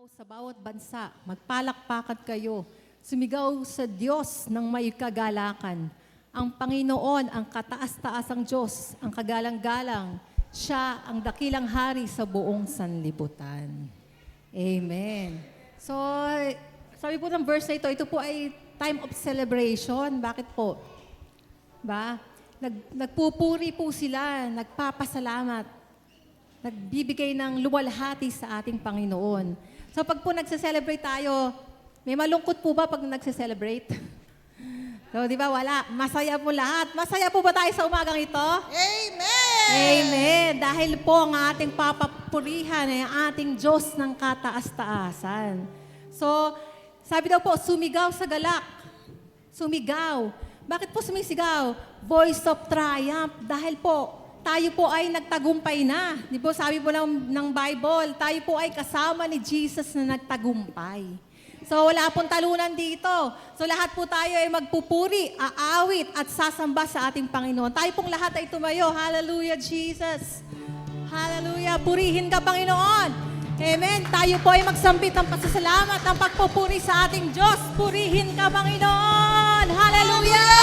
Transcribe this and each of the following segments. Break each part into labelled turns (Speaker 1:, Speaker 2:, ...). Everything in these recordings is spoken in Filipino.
Speaker 1: Sa bawat bansa, magpalakpakan kayo. Sumigaw sa Diyos ng may kagalakan. Ang Panginoon, ang kataas-taasang Diyos, ang kagalang-galang. Siya ang dakilang hari sa buong sanlibutan. Amen. So, sabi po ng verse na ito po ay time of celebration. Bakit po? Ba? Nagpupuri po sila, nagpapasalamat, nagbibigay ng luwalhati sa ating Panginoon. So pag po nagse-celebrate tayo, may malungkot po ba pag nagse-celebrate? So di ba wala, masaya po lahat. Masaya po ba tayo sa umagang ito?
Speaker 2: Amen!
Speaker 1: Amen! Dahil po ang ating papapurihan ay ang ating Diyos ng kataas-taasan. So, sabi daw po, sumigaw sa galak. Sumigaw. Bakit po sumisigaw? Voice of triumph. Dahil po, tayo po ay nagtagumpay na. Di po, sabi po ng Bible, tayo po ay kasama ni Jesus na nagtagumpay. So, wala pong talunan dito. So, lahat po tayo ay magpupuri, aawit, at sasamba sa ating Panginoon. Tayo pong lahat ay tumayo. Hallelujah, Jesus. Hallelujah. Purihin ka, Panginoon. Amen. Tayo po ay magsambit ng pasasalamat, ng pagpupuri sa ating Diyos. Purihin ka, Panginoon. Hallelujah!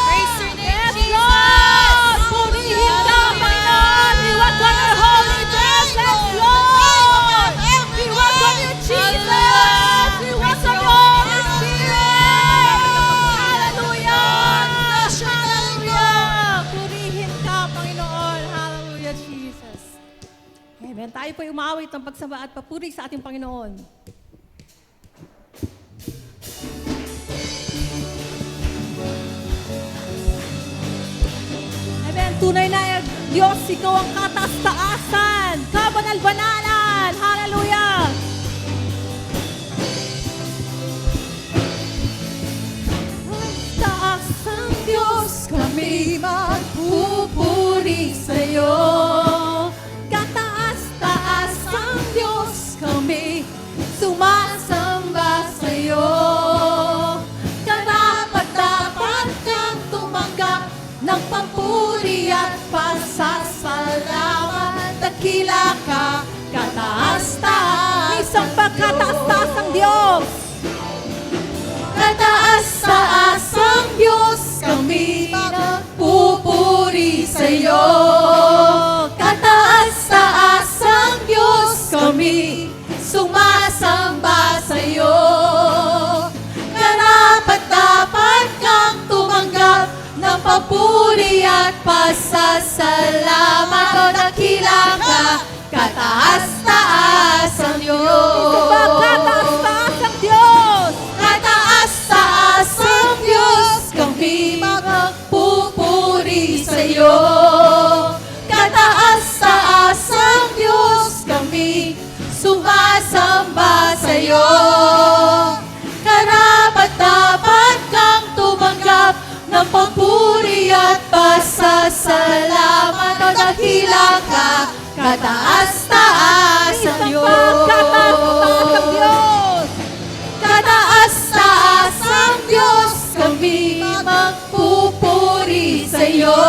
Speaker 2: Praise your name, Jesus!
Speaker 1: Lord! Purihin ka, Panginoon! We welcome your holy presence, Lord! We welcome you, Jesus! We welcome your Holy Spirit! Hallelujah! Hallelujah! Purihin ka, Panginoon! Hallelujah, Jesus! Amen. Tayo po umawit ng pagsamba at papuri sa ating Panginoon. Amen. Tunay na Diyos, ikaw ang kataas-taasan, kabanal-banalan. Hallelujah! Taas ang Diyos, kami magpupuri sa'yo. Kataas-taas ang Diyos, kami sumasamba sa'yo. Karapat-dapat kang tumanggap ng papuri at pasasalamat. Dakila ka, kataas-taas. Isang pagkataas-taas ang Diyos. Kataas-taas ang Diyos, kami nagpupuri sa'yo. Kataas-taas ang Diyos, kami sumasamba sa'yo. Karapat-dapat kang tumanggap ng papuri at pasasalamat. O dakila ka, kataas-taas ang Diyos. Kataas-taas ang Diyos. Kataas-taas ang Diyos, kami magpupuri sa'yo. Kataas-taas ang Diyos, kami sumasamba sa'yo. Karapat-dapat kang tumanggap ng papuri at pasasalamat. O dakila ka, kataas-taas ang Diyos. Kataas-taas ang Diyos. Kataas-taas ang Diyos, kami magpupuri sa'yo.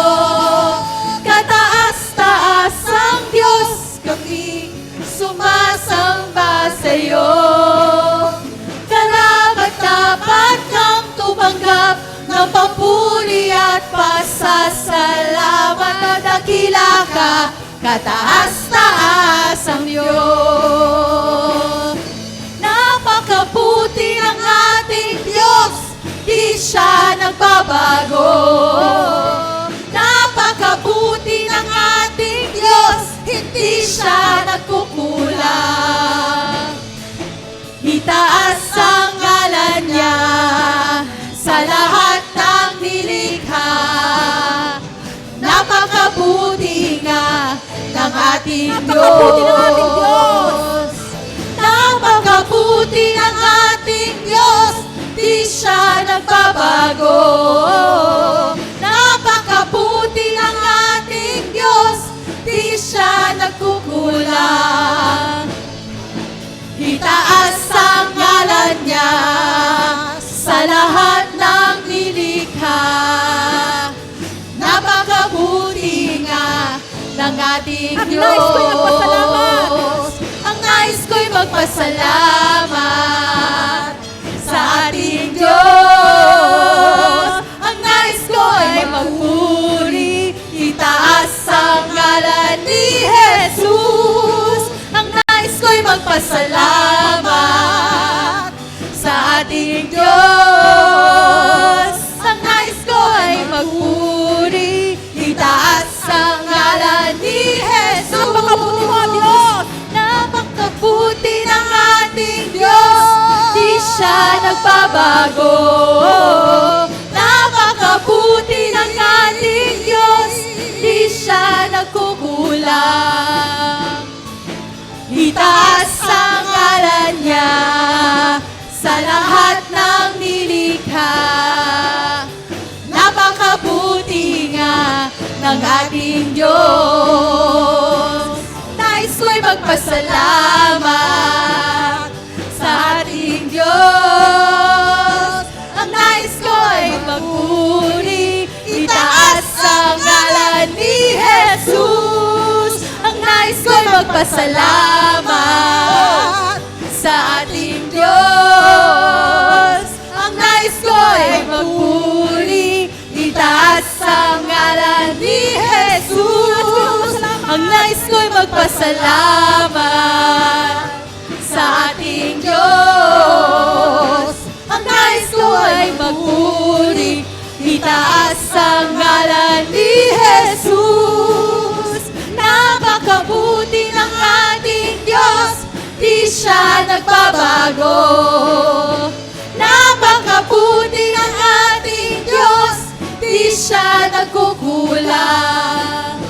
Speaker 1: Kataas-taas ang Diyos, kami sumasamba sa'yo. Karapat-dapat kang tumanggap ng papuri at pasasalamat. O dakila ka, kataas-taas ang Diyos. Napakabuti ng ating Diyos, di siya nagbabago. Napakabuti ng ating Diyos, hindi siya nagkukulang. Itaas ang ngalan niya sa lahat ng nilikha. Napakabuti nga ng ating Diyos. Napakabuti ng ating Diyos, di siya nagbabago. Napakabuti ng ating Diyos, di siya nagkukulang. Itaas ang ngalan niya sa lahat ng nilikha. Napakabuti nga ng ating Diyos.
Speaker 3: nais ko'y magpasalamat sa ating Diyos. Ang nais ko ay magpuri, itaas ang ngalan ni Jesus. Ang nais ko'y magpasalamat sa ating Diyos. Ang nais ko ay magpuri, itaas ang ngalan ni Jesus.
Speaker 1: Napakabuti mo, Diyos!
Speaker 3: Napakabuti ng ating Diyos, di siya nagbabago. Napakabuti ng ating Diyos, di siya nagkukulang. Itaas ang ngalan niya sa lahat ng nilikha. Napakabuti nga ng ating Diyos. Nais ko'y magpasalamat sa ating Diyos. Ang nais ko'y magpuri, itaas ang ngalan ni Jesus. Ang nais ko'y magpasalamat sa ating Diyos. Ang nais ko'y magpuri, itaas ang ngalan ni Jesus. Ang nais ko'y magpasalamat sa ating Diyos. Ang nais ko'y magpuri, itaas ang ngalan ni Jesus. Napakabuti ng ating Diyos, di siya nagbabago. Napakabuti ng ating Diyos, di siya nagkukulang.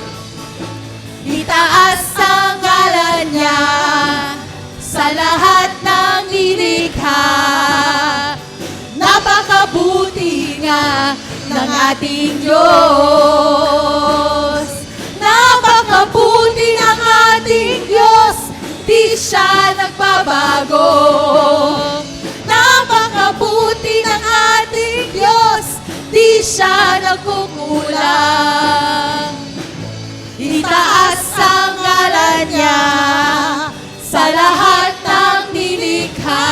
Speaker 3: Itaas ang ngalan niya sa lahat ng nilikha. Napakabuti nga ng ating Diyos. Napakabuti ng ating Diyos, di siya nagbabago. Napakabuti ng ating Diyos, di siya nagkukulang. Itaas ang ngalan niya sa lahat ng nilikha.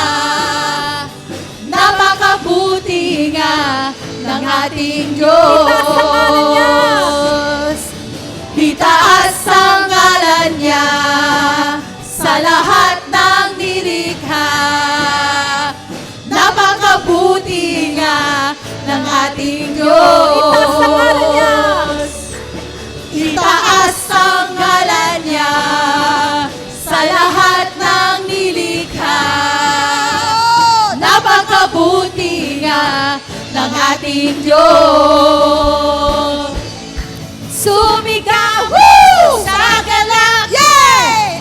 Speaker 3: Napakabuti nga ng ating Diyos. Itaas ang ngalan niya sa lahat ng nilikha. Napakabuti nga ng ating Diyos. Itaas ang ngalan niya sa lahat ng nilikha. Napakabuti nga ng ating Diyos. Sumigaw sa galak,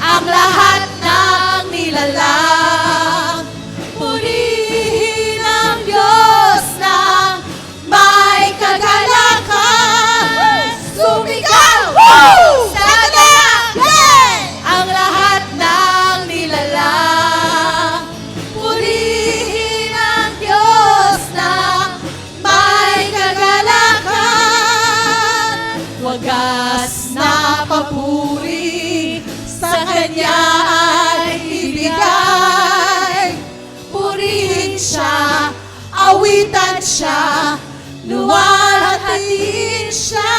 Speaker 3: ang lahat ng nilalang. Purihin ang Diyos ng may kagalakan. Sumigaw sa galak, ang lahat ng nilalang. Purihin ang Diyos ng may kagalakan. Wagas na papuri sa Kanya ay ibigay. Purihin siya, awitan siya, luwalhatiin siya.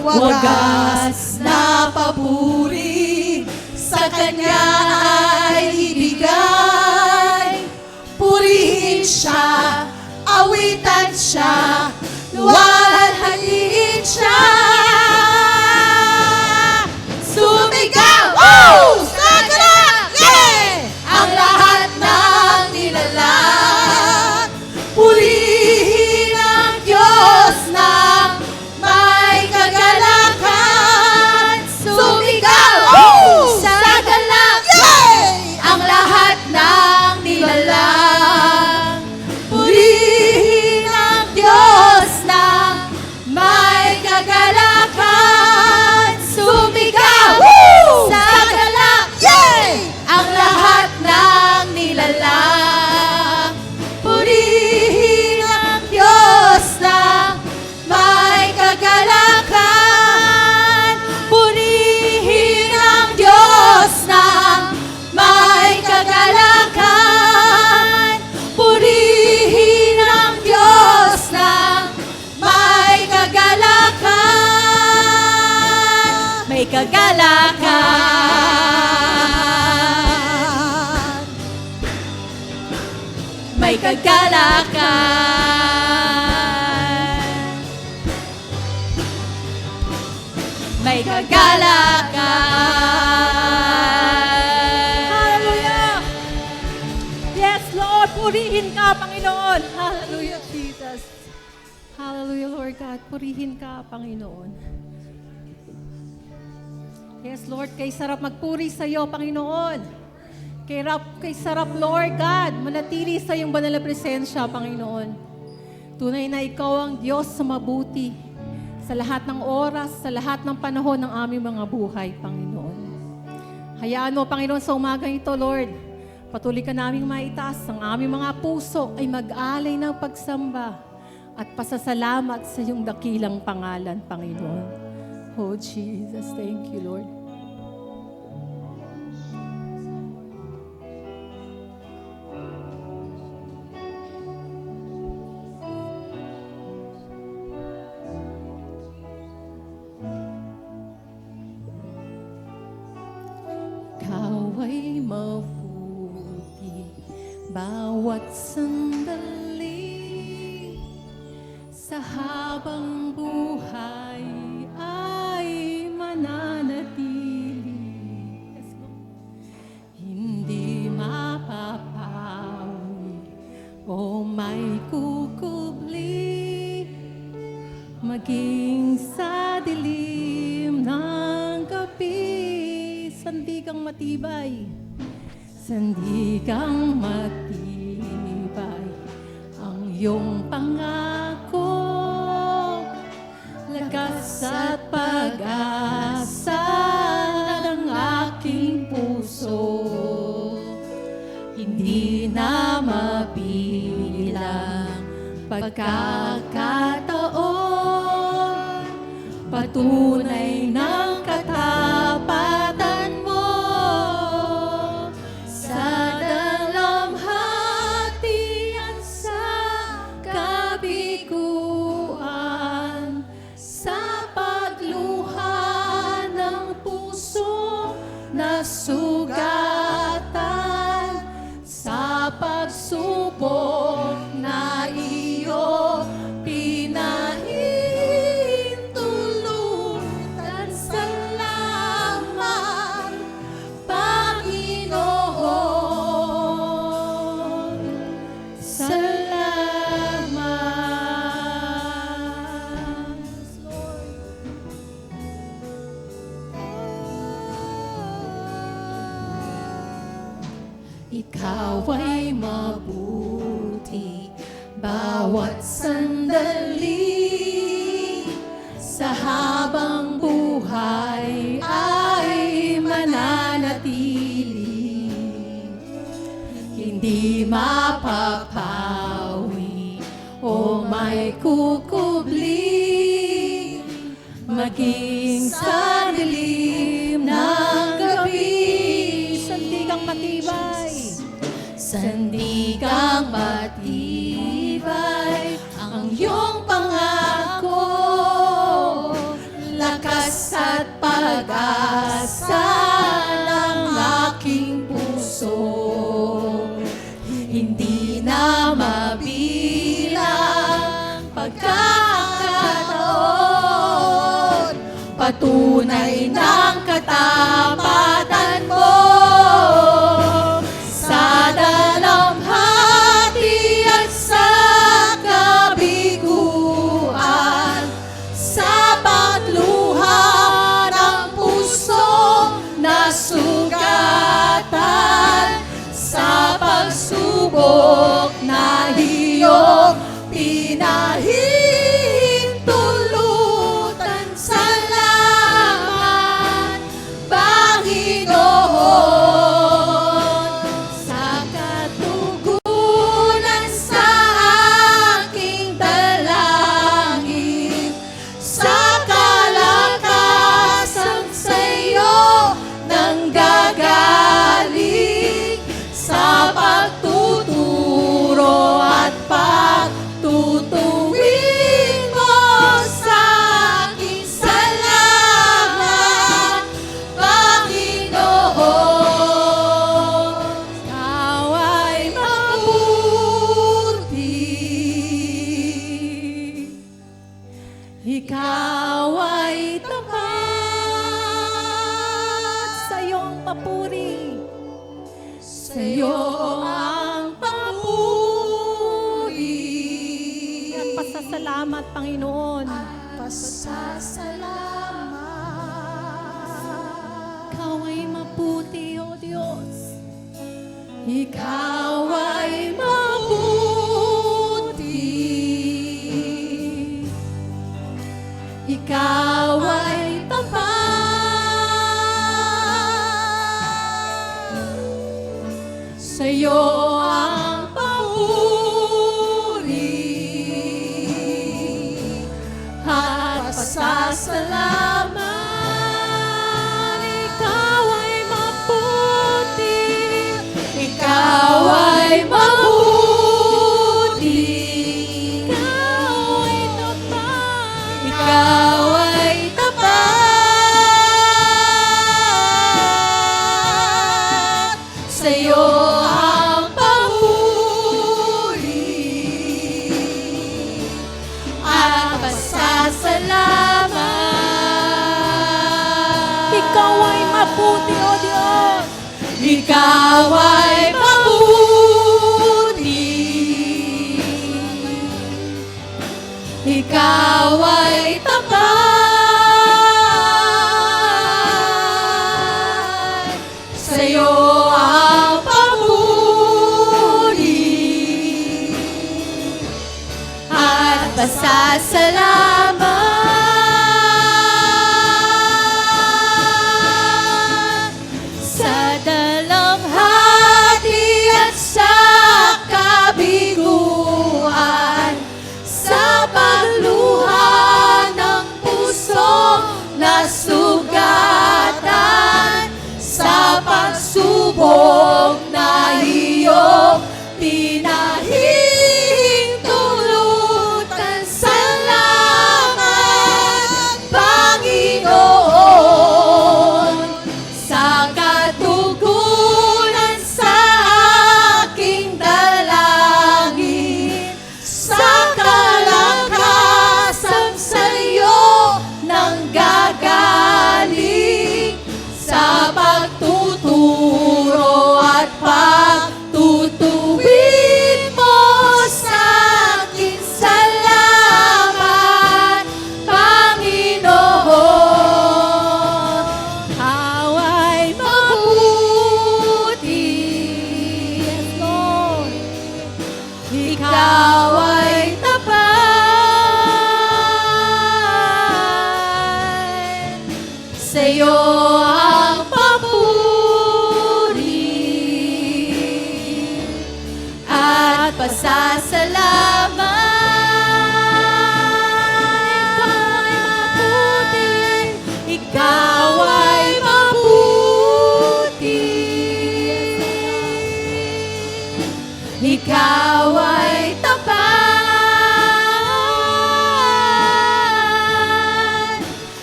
Speaker 3: Wagas na papuri sa Kanya ay ibigay. Purihin siya, awitan siya, luwalhatiin siya. Sumigaw sa galak, ang lahat ng nilalang. Purihin ang Diyos ng may kagalakan. Sumigaw sa galak, ang lahat ng nilalang. Purihin ang Diyos kagalakan. May kagalakan. May kagalakan.
Speaker 1: Hallelujah! Yes, Lord, purihin ka, Panginoon. Hallelujah, Jesus. Hallelujah, Lord God. Purihin ka, Panginoon. Yes, Lord, kay sarap magpuri sa iyo, Panginoon. Kay sarap, Lord God, manatili sa iyong banal na presensya, Panginoon. Tunay na ikaw ang Diyos sa mabuti, sa lahat ng oras, sa lahat ng panahon ng aming mga buhay, Panginoon. Hayaan mo, Panginoon, sa umagang ito, Lord, patuloy ka naming maitaas. Ang aming mga puso ay mag-alay ng pagsamba at pasasalamat sa iyong dakilang pangalan, Panginoon. Oh, Jesus, thank you, Lord. Ikaw ay mabuti bawat sandali sa habang buhay ay mananatili. Hindi mapapawi o may kukubli maging sa dilim ng gabi. Sandigang matibay, sandigang matibay ang iyong pangako, lakas at pag-asa ng aking puso, hindi na mabilang pagkakataon, patunay ng katapatan mo sa dalamhatian, sa kabiguan, sa pagluha ng puso na sugatan, sa pagsubok na iyo pinahintulutan. Salamat, Panginoon. Salamat, Lord. Ikaw ay mabuti bawat sandali, sa habang buhay ay mananatili. Hindi mapapawi o may kukubli maging sa dilim ng gabi. Sandigang matibay, sandigang matibay ang iyong pangako, lakas at pag-asa ng aking puso, hindi na mabilang pagkakataon, patunay ng katapatan mo sa dalamhati at sa kabiguan, sa pagluha ng puso na sugatan, sa pagsubok na iyong pinahintulutan. Salamat, Panginoon. Ikaw ay tapat sa iyong papuri. Sa iyo ang papuri. At pasasalamat, Panginoon. Ikaw ay mabuti, O Diyos. Ikaw ay mabuti. Ikaw ay tapat. Sa iyo ang papuri at pasasalamat. Ikaw ay mabuti. Ikaw ay mabuti. Ikaw ay tapat. Ikaw ay tapat. Sa iyo ang papuri at pasasalamat. Ikaw ay mabuti, O Diyos. Ikaw ay mabuti. Ikaw ay tapat. Sa iyo ang papuri at pasasalamat. Sa dalamhati at sa kabiguan, sa pagluha ng puso na sugatan, sa pagsubok na iyong pinahintulutan. Salamat, Panginoon, sa katugunan sa aking dalangin, sa kalakasan sa iyo nang gagaling, sa pagtuturo at pagtutuwid mo sa akin. Salamat, Panginoon. Ikaw ay mabuti. Yes, Lord. Ikaw ay tapat. Sa iyo ang papuri at pasasalamat. Ikaw ay mabuti. Ikaw ay tapat.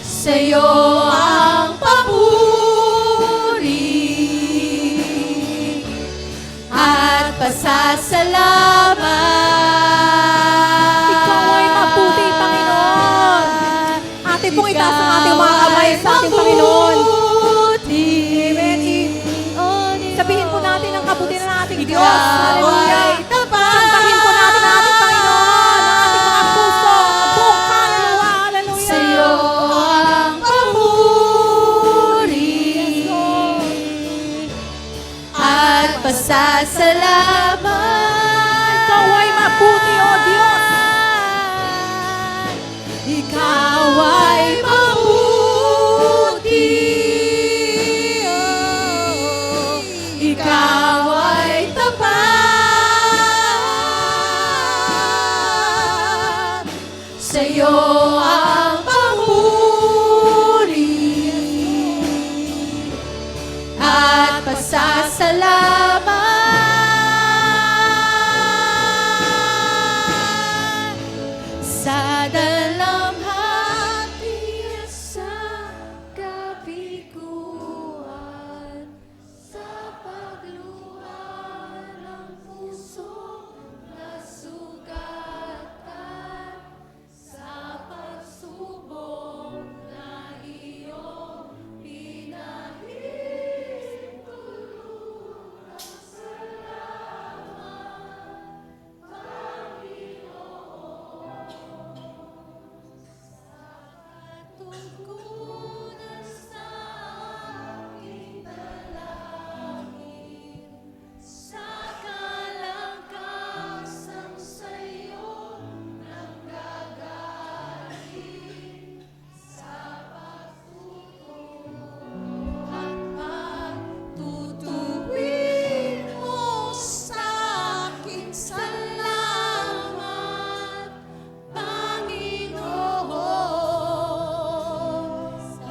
Speaker 1: Sa iyo ang papuri at pasasalamat. Ikaw ay mabuti, Panginoon. Ating pong itaas ang ating mga kamay sa ating Panginoon. Amen. Sabihin po natin ang kabutihan ng ating Diyos. Hallelujah. Santahin po natin ang ating Panginoon, ang ating mga puso, ang buong kaluluwa. Hallelujah.
Speaker 3: Sa iyo ang papuri at pasasalamat.
Speaker 1: Ikaw ay mabuti, O Diyos.
Speaker 3: Ikaw ay mabuti. Ikaw ay tapat. Sa iyo ang papuri at pasasalamat. Tutuwin mo sa aking salamat, Panginoon.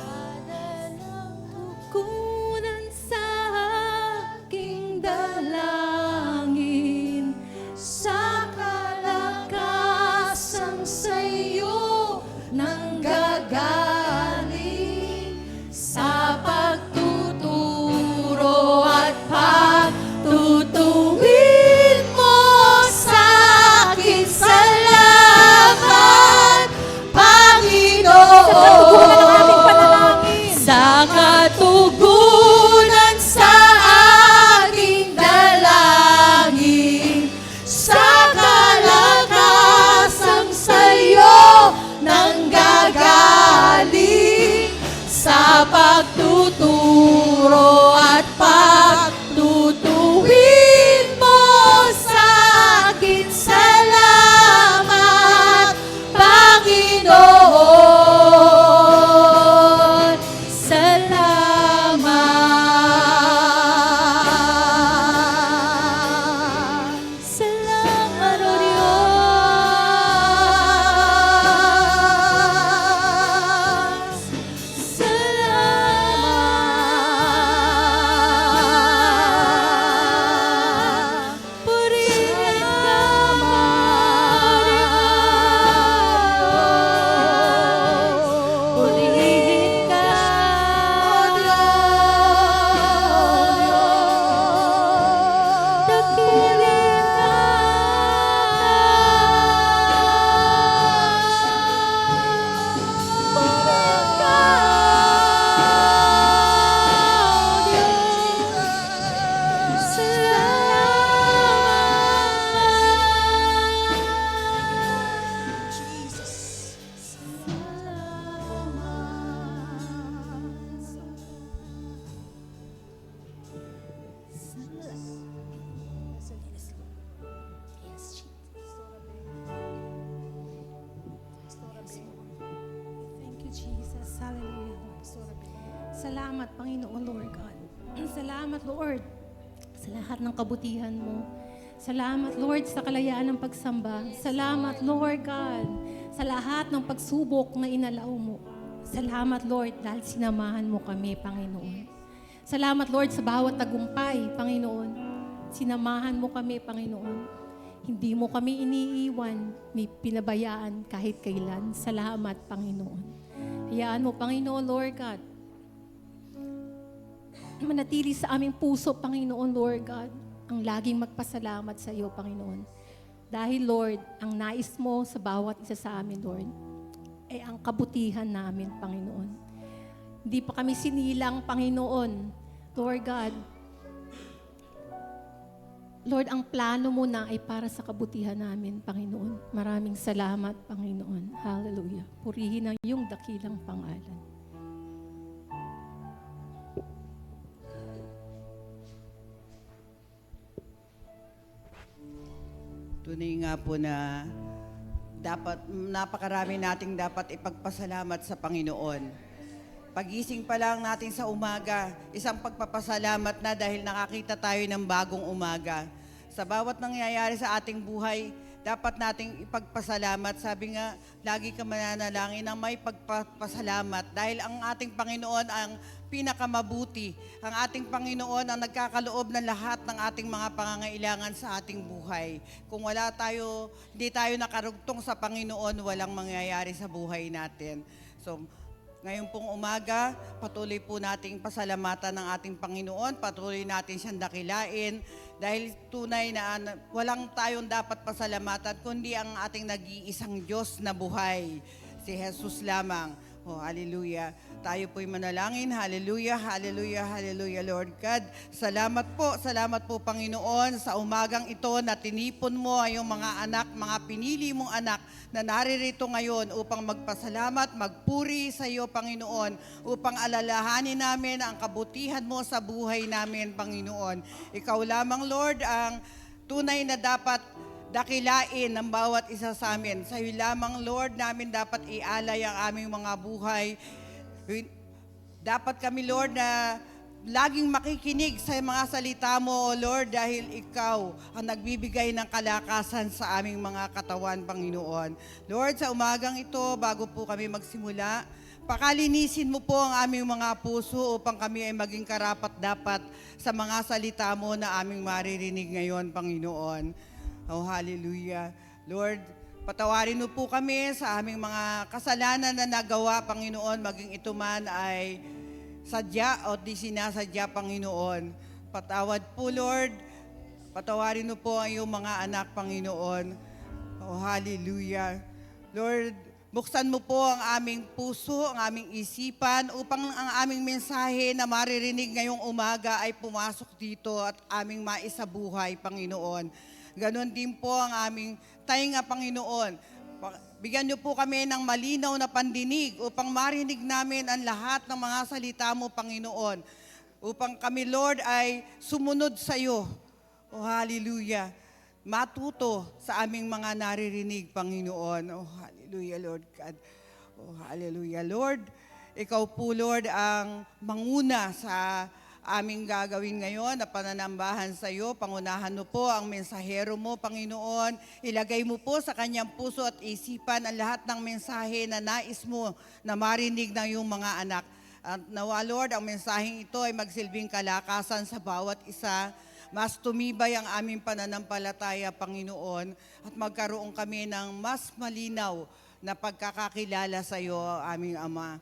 Speaker 3: Sana lang tukunan sa aking dalangin, sa kalakasang sa'yo nanggagaling, sa pagtuturo at pagtutuwin mo sa akin salamat, Panginoon. Sa katugunan sa aking dalangin, sa kalakasang sa'yo nanggagaling, sa pagtuturo at pagtutuwin mo sa akin salamat, Panginoon. Salamat. Salamat, O Diyos. Salamat. Purihin ka, purihin ka, dakilin ka, purihin ka, Diyos. Salamat.
Speaker 1: Thank you, Jesus. Hallelujah, Lord. Salamat, Panginoon, Lord God. Salamat, Lord, sa lahat ng kabutihan mo. Salamat, Lord, sa kalayaan ng pagsamba. Salamat, Lord God, sa lahat ng pagsubok na inalaw mo. Salamat, Lord, dahil sinamahan mo kami, Panginoon. Salamat, Lord, sa bawat tagumpay, Panginoon. Sinamahan mo kami, Panginoon. Hindi mo kami iniiwan, ni pinabayaan kahit kailan. Salamat, Panginoon. Hayaan mo, Panginoon, Lord God, manatili sa aming puso, Panginoon, Lord God, ang laging magpasalamat sa iyo, Panginoon. Dahil, Lord, ang nais mo sa bawat isa sa amin, Lord, ay ang kabutihan namin, Panginoon. Hindi pa kami sinilang, Panginoon, Lord God. Lord, ang plano mo na ay para sa kabutihan namin, Panginoon. Maraming salamat, Panginoon. Hallelujah. Purihin ang iyong dakilang pangalan.
Speaker 4: Tunay nga po na napakarami nating dapat ipagpasalamat sa Panginoon. Pagising pa lang natin sa umaga, isang pagpapasalamat na dahil nakakita tayo ng bagong umaga. Sa bawat nangyayari sa ating buhay, dapat nating ipagpasalamat. Sabi nga, lagi ka mananalangin ng may pagpapasalamat dahil ang ating Panginoon ang pinakamabuti. Ang ating Panginoon ang nagkakaloob ng lahat ng ating mga pangangailangan sa ating buhay. Kung hindi tayo nakarugtong sa Panginoon, walang mangyayari sa buhay natin. So, ngayon pong umaga, patuloy po nating pasalamatan ng ating Panginoon, patuloy natin siyang dakilain, dahil tunay na walang tayong dapat pasalamatan, kundi ang ating nag-iisang Diyos na buhay, si Jesus lamang. Oh, hallelujah. Tayo po'y manalangin. Hallelujah, hallelujah, hallelujah, Lord God. Salamat po, Panginoon, sa umagang ito na tinipon mo ang iyong mga anak, mga pinili mong anak na naririto ngayon upang magpasalamat, magpuri sa iyo, Panginoon, upang alalahanin namin ang kabutihan mo sa buhay namin, Panginoon. Ikaw lamang, Lord, ang tunay na dapat dakilain ng bawat isa sa amin. Sa iyo lamang, Lord, namin dapat ialay ang aming mga buhay. Dapat kami, Lord, na laging makikinig sa mga salita mo, O Lord, dahil ikaw ang nagbibigay ng kalakasan sa aming mga katawan, Panginoon. Lord, sa umagang ito, bago po kami magsimula, pakalinisin mo po ang aming mga puso upang kami ay maging karapat-dapat sa mga salita mo na aming maririnig ngayon, Panginoon. Oh, hallelujah. Lord, patawarin mo po kami sa aming mga kasalanan na nagawa, Panginoon, maging ito man ay sadya o di sinasadya, Panginoon. Patawad po, Lord. Patawarin mo po ang iyong mga anak, Panginoon. Oh, hallelujah. Lord, buksan mo po ang aming puso, ang aming isipan, upang ang aming mensahe na maririnig ngayong umaga ay pumasok dito at aming maisabuhay, Panginoon. Ganon din po ang aming tainga, Panginoon. Bigyan niyo po kami ng malinaw na pandinig upang marinig namin ang lahat ng mga salita mo, Panginoon. Upang kami, Lord, ay sumunod sa iyo. Oh, hallelujah. Matuto sa aming mga naririnig, Panginoon. Oh, hallelujah, Lord God. Oh, hallelujah, Lord. Ikaw po, Lord, ang manguna sa aming gagawin ngayon na pananambahan sa iyo. Pangunahan mo po ang mensahero mo, Panginoon. Ilagay mo po sa kanyang puso at isipan ang lahat ng mensahe na nais mo na marinig ng iyong mga anak. At nawa, Lord, ang mensaheng ito ay magsilbing kalakasan sa bawat isa. Mas tumibay ang aming pananampalataya, Panginoon, at magkaroon kami ng mas malinaw na pagkakakilala sa iyo, aming Ama.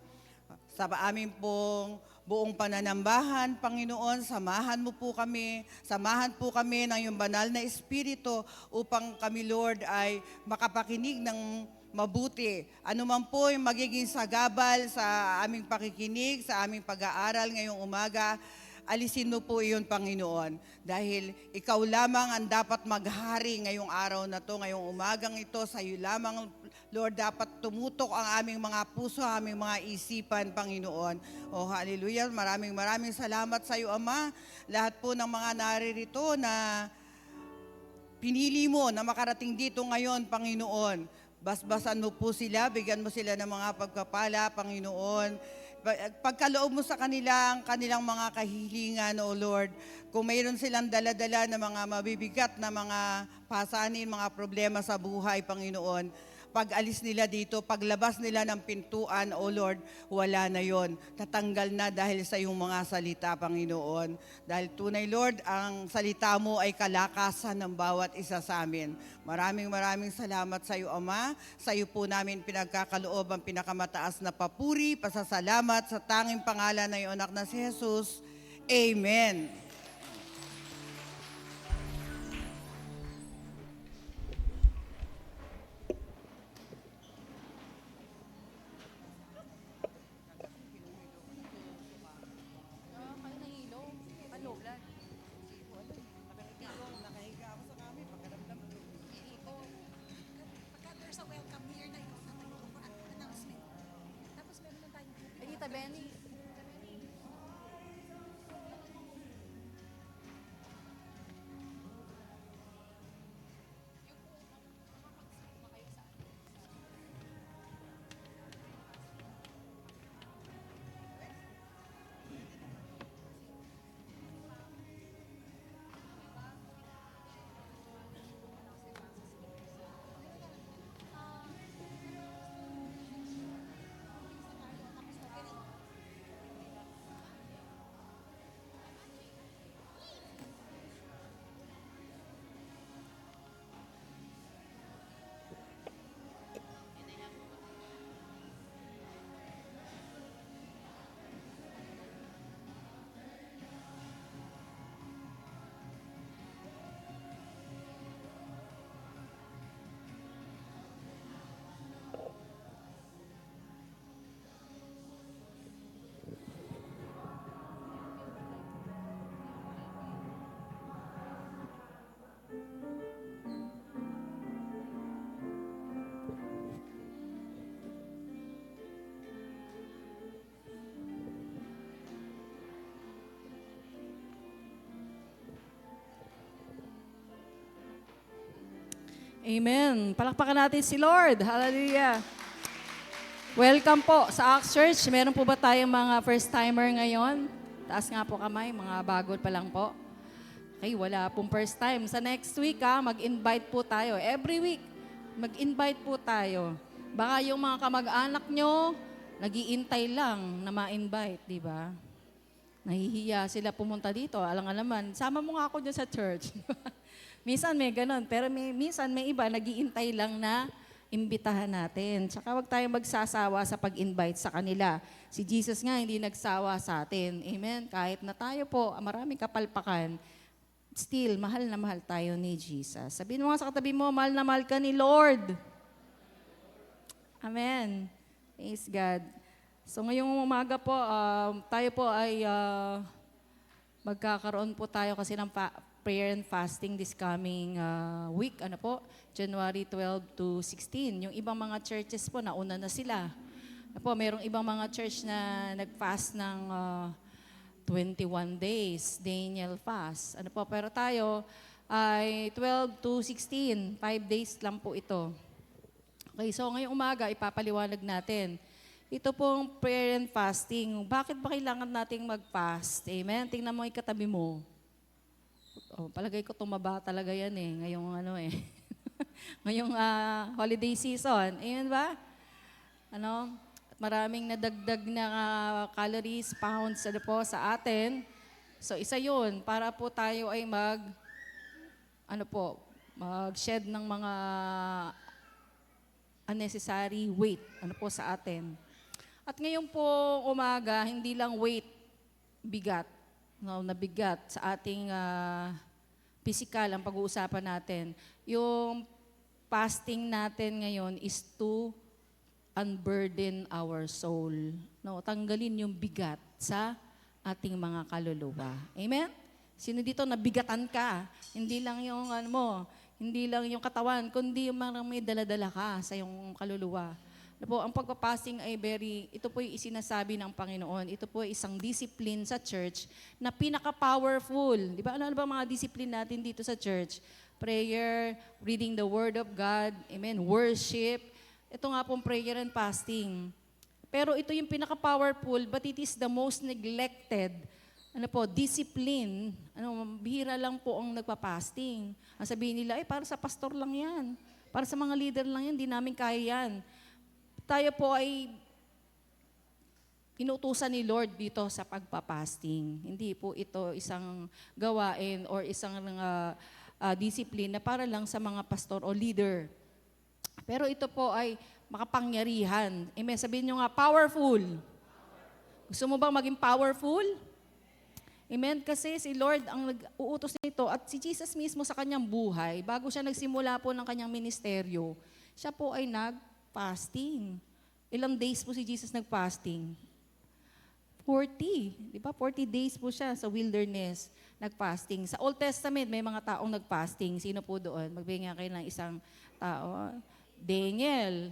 Speaker 4: Sa aming pong buong pananambahan, Panginoon, samahan po kami ng iyong banal na Espiritu upang kami, Lord, ay makapakinig ng mabuti. Ano man po yung magiging sagabal sa aming pakikinig, sa aming pag-aaral ngayong umaga, alisin mo po iyon, Panginoon. Dahil ikaw lamang ang dapat maghari ngayong araw na to, ngayong umagang ito. Sa iyo lamang, Lord, dapat tumutok ang aming mga puso, aming mga isipan, Panginoon. Oh, hallelujah. Maraming salamat sa iyo, Ama. Lahat po ng mga naririto na pinili mo na makarating dito ngayon, Panginoon. Basbasan mo po sila, bigyan mo sila ng mga pagpapala, Panginoon. Pagkaloob mo sa kanila ang kanilang mga kahilingan, O Lord. Kung mayroon silang dala-dala na mga mabibigat na mga pasanin, mga problema sa buhay, Panginoon, pag alis nila dito, paglabas nila ng pintuan, O Lord, wala na yon. Tatanggal na dahil sa iyong mga salita, Panginoon. Dahil tunay, Lord, ang salita mo ay kalakasan ng bawat isa sa amin. Maraming salamat sa iyo, Ama. Sa iyo po namin pinagkakaloob ang pinakamataas na papuri, pasasalamat sa tanging pangalan ng iyong anak na si Jesus. Amen.
Speaker 3: Amen. Palakpakan natin si Lord. Hallelujah. Welcome po sa Acts Church. Meron po ba tayong mga first-timer ngayon? Taas nga po kamay, mga bago pa lang po. Okay, wala pong first time. Sa next week, mag-invite po tayo. Every week, mag-invite po tayo. Baka yung mga kamag-anak nyo, nag-iintay lang na ma-invite, di ba? Nahihiya sila pumunta dito. Alam nga naman, sama mo nga ako dyan sa church. Minsan may ganun, pero minsan may iba, nag-iintay lang na imbitahan natin. Tsaka wag tayong magsasawa sa pag-invite sa kanila. Si Jesus nga hindi nagsawa sa atin. Amen? Kahit na tayo po, maraming kapalpakan, still, mahal na mahal tayo ni Jesus. Sabihin mo nga sa katabi mo, mahal na mahal ka ni Lord. Amen. Praise God. So ngayong umaga po, tayo po ay magkakaroon po tayo kasi ng prayer and fasting this coming week. Ano po? January 12 to 16. Yung ibang mga churches po, nauna na sila. Ano po, merong ibang mga church na nag-fast ng 21 days, Daniel fast. Ano po, pero tayo ay 12 to 16. 5 days lang po ito. Okay, so ngayong umaga, ipapaliwanag natin. Ito pong prayer and fasting. Bakit ba kailangan nating mag-fast? Amen? Tingnan mo yung katabi mo. Oh, palagay ko tumaba talaga yan ngayong ngayong holiday season. Ayan ba? Maraming nadagdag na calories, pounds po sa atin. So isa yun, para po tayo ay mag-shed ng mga unnecessary weight po sa atin. At ngayon po umaga, hindi lang weight, bigat. Nabigat sa ating physical ang pag-uusapan natin. Yung fasting natin ngayon is to unburden our soul. Tanggalin yung bigat sa ating mga kaluluwa. Amen? Sino dito nabigatan ka? Hindi lang yung hindi lang yung katawan, kundi yung may dala-dala ka sa yung kaluluwa. Ang pagpapasting ay ito po yung isinasabi ng Panginoon. Ito po isang discipline sa church na pinaka-powerful. Di ba? Ano ba mga discipline natin dito sa church? Prayer, reading the Word of God, amen, worship. Ito nga pong prayer and fasting. Pero ito yung pinaka-powerful, but it is the most neglected. Discipline. Bihira lang po ang nagpa-fasting. Ang sabihin nila, para sa pastor lang yan. Para sa mga leader lang yan, di namin kaya yan. Tayo po ay inutusan ni Lord dito sa pagpapasting. Hindi po ito isang gawain or isang discipline na para lang sa mga pastor o leader. Pero ito po ay makapangyarihan. Amen. Sabihin nyo nga, powerful. Gusto mo bang maging powerful? Amen. Kasi si Lord ang nag-uutos nito at si Jesus mismo sa kanyang buhay, bago siya nagsimula po ng kanyang ministeryo, siya po ay fasting. Ilang days po si Jesus nag-fasting? 40. Di ba? 40 days po siya sa wilderness nag-fasting. Sa Old Testament, may mga taong nag-fasting. Sino po doon? Magbigay kayo ng isang tao. Daniel.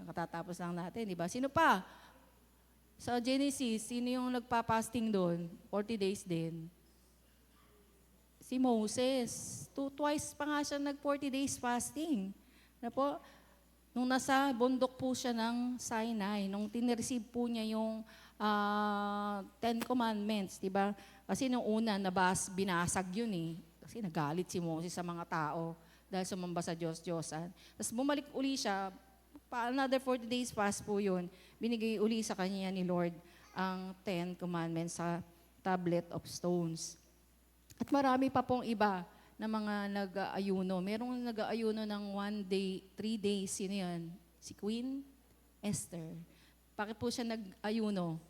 Speaker 3: Katatapos lang natin, di ba? Sino pa? Sa Genesis, sino yung nagpa-fasting doon? 40 days din. Si Moses. Twice pa nga siya nag-40 days fasting. Na po? Nung nasa bundok po siya ng Sinai, nung tinreceive po niya yung 10 Commandments, di ba? Kasi nung una, binasag yun Kasi nagalit si Moses sa mga tao dahil sumamba sa Diyos-Diyosan. Tapos bumalik uli siya, another 40 days fast po yun. Binigay uli sa kanya ni Lord ang 10 Commandments sa tablet of stones. At marami pa pong iba na mga nag-aayuno. Merong nag-aayuno ng 1 day, 3 days. Sino yan? Si Queen Esther. Bakit po siya nag-ayuno?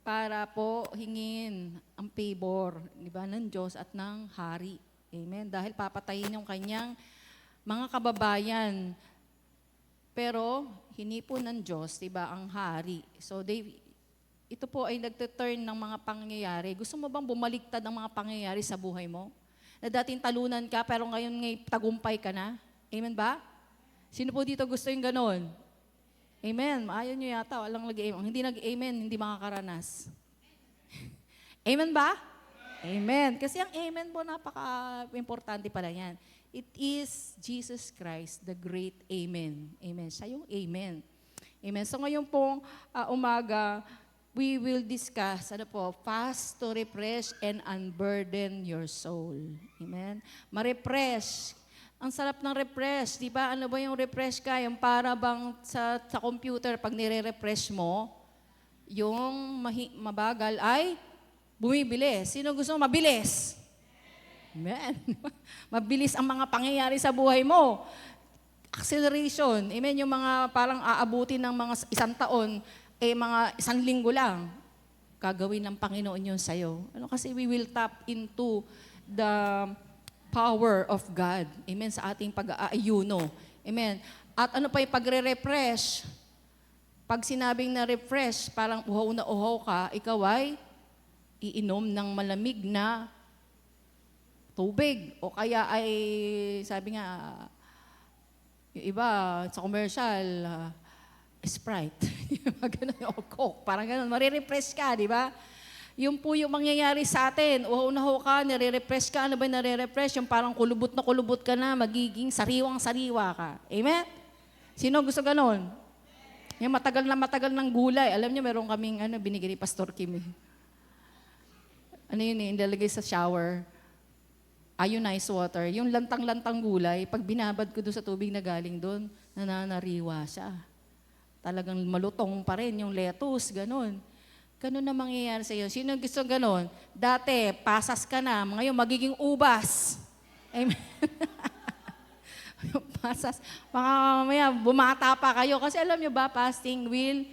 Speaker 3: Para po hingin ang favor, di ba, ng Diyos at ng hari. Amen. Dahil papatayin yung kanyang mga kababayan. Pero hinipo ng Diyos, di ba, ang hari. So ito po ay nagte-turn ng mga pangyayari. Gusto mo bang bumaliktad ang mga pangyayari sa buhay mo? Na dating talunan ka, pero ngayon tagumpay ka na. Amen ba? Sino po dito gusto yung ganon? Amen. Ayaw nyo yata. Walang nag-amen. Hindi nag-amen, hindi makakaranas. Amen ba? Amen. Kasi ang amen po, napaka-importante pala yan. It is Jesus Christ, the great Amen. Amen. Siya yung Amen. Amen. So ngayon pong umaga, we will discuss, fast to refresh and unburden your soul. Amen. Ma-refresh. Ang sarap ng refresh, di ba? Ano ba yung refresh ka? Yung para bang sa computer, pag nire-refresh mo, yung mabagal ay bumibilis. Sino gusto mabilis? Amen. Mabilis ang mga pangyayari sa buhay mo. Acceleration. Amen. Yung mga parang aabutin ng mga 1 taon, mga 1 linggo lang. Gagawin ng Panginoon yun sa'yo. Kasi we will tap into the power of God. Amen. Sa ating pag-aayuno. Amen. At ano pa yung pagre-refresh? Pag sinabing na refresh, parang uhaw na uhaw ka, ikaw ay iinom ng malamig na tubig. O kaya ay, sabi nga, yung iba sa commercial, Sprite. Ganun, o Coke. Parang ganun. Marirefresh ka, di ba? Yung po yung mangyayari sa atin. Uhaw na uhaw ka, nare-refresh ka. Ano ba yung nare-refresh? Yung parang kulubot ka na, magiging sariwang-sariwa ka. Amen? Sino gusto ganun? Yung matagal ng gulay. Alam niyo, meron kaming binigay ni Pastor Kim. Inilagay sa shower. Ionized water. Yung lantang-lantang gulay, pag binabad ko doon sa tubig na galing doon, nananariwa siya. Talagang malutong pa rin yung lettuce, ganun. Ganun na mangyayari sa iyo. Sino gusto ganun? Dati, pasas ka na. Ngayon, magiging ubas. Amen. Yung pasas. Mamaya, bumata pa kayo. Kasi alam nyo ba, fasting will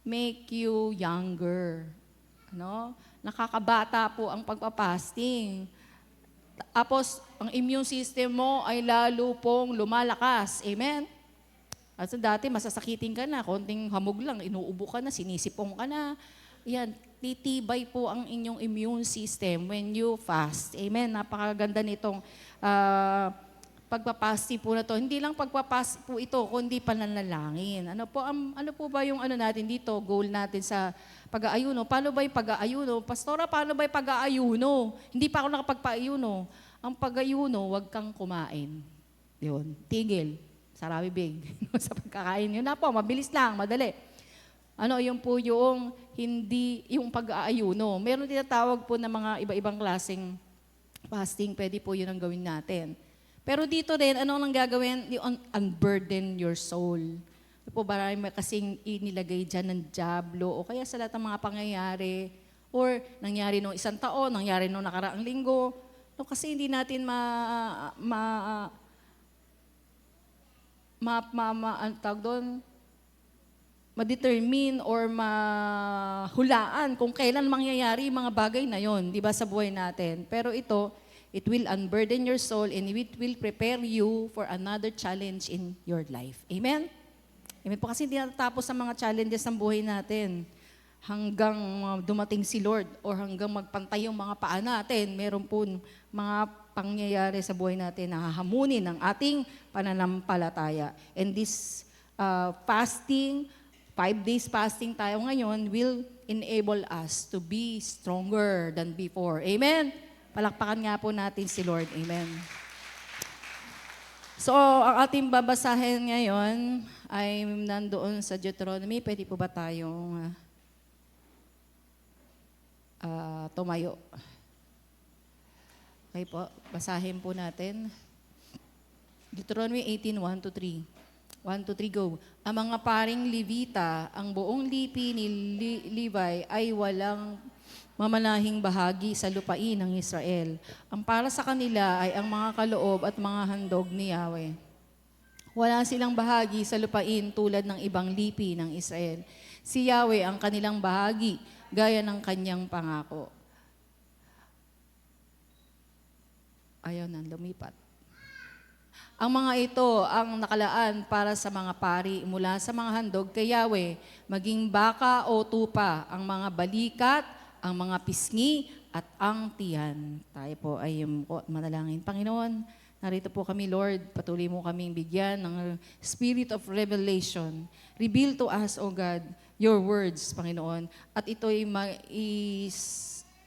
Speaker 3: make you younger. Nakakabata po ang pagpapasting. Tapos, ang immune system mo ay lalo pong lumalakas. Amen? At dati, masasakitin ka na. Konting hamog lang, inuubo ka na, sinisipong ka na. Yan, titibay po ang inyong immune system when you fast. Amen? Napakaganda nitong pagpapasti po na to. Hindi lang pagpapasti po ito, kundi pananalangin. Ano po ba yung natin dito, goal natin sa pag-aayuno? Paano ba yung pag-aayuno? Pastora, paano ba yung pag-aayuno? Hindi pa ako nakapagpa-ayuno. Ang pag-ayuno, huwag kang kumain. Yun, tigil. Sara bibig. Sa pagkakain. Yun na po, mabilis lang, madali. Yun po yung hindi, yung pag-aayuno. Meron tinatawag po ng mga iba-ibang klaseng fasting, pwede po yun ang gawin natin. Pero dito rin, ano nang gagawin? Yung unburden your soul. Po, marami kasing inilagay dyan ng diablo o kaya sa lahat ng mga pangyayari or nangyari nung 1 taon, nangyari nung nakaraang linggo. Kasi hindi natin ma-determine or mahulaan kung kailan mangyayari yung mga bagay na yon, di ba, sa buhay natin. Pero ito, it will unburden your soul and it will prepare you for another challenge in your life. Amen? Amen po, kasi hindi natatapos ang mga challenges ng buhay natin. Hanggang dumating si Lord or hanggang magpantay yung mga paa natin, meron po mga pangyayari sa buhay natin na hahamunin ng ating pananampalataya. And this fasting, 5 days fasting tayo ngayon, will enable us to be stronger than before. Amen? Palakpakan nga po natin si Lord. Amen. So, ang ating babasahin ngayon ay nandoon sa Deuteronomy. Pwede po ba tayong tumayo? Okay po, basahin po natin. Deuteronomy 18:1-3. 1-3, go. Ang mga paring Levita, ang buong lipi ni Levi ay walang mamanahing bahagi sa lupain ng Israel. Ang para sa kanila ay ang mga kaloob at mga handog ni Yahweh. Wala silang bahagi sa lupain tulad ng ibang lipi ng Israel. Si Yahweh ang kanilang bahagi, gaya ng kanyang pangako. Ayaw nang lumipat. Ang mga ito ang nakalaan para sa mga pari mula sa mga handog kay Yahweh, maging baka o tupa, ang mga balikat, ang mga pisngi, at ang tiyan. Tayo po ay manalangin. Panginoon, narito po kami, Lord. Patuloy mo kaming bigyan ng spirit of revelation. Reveal to us, O God, your words, Panginoon. At ito ay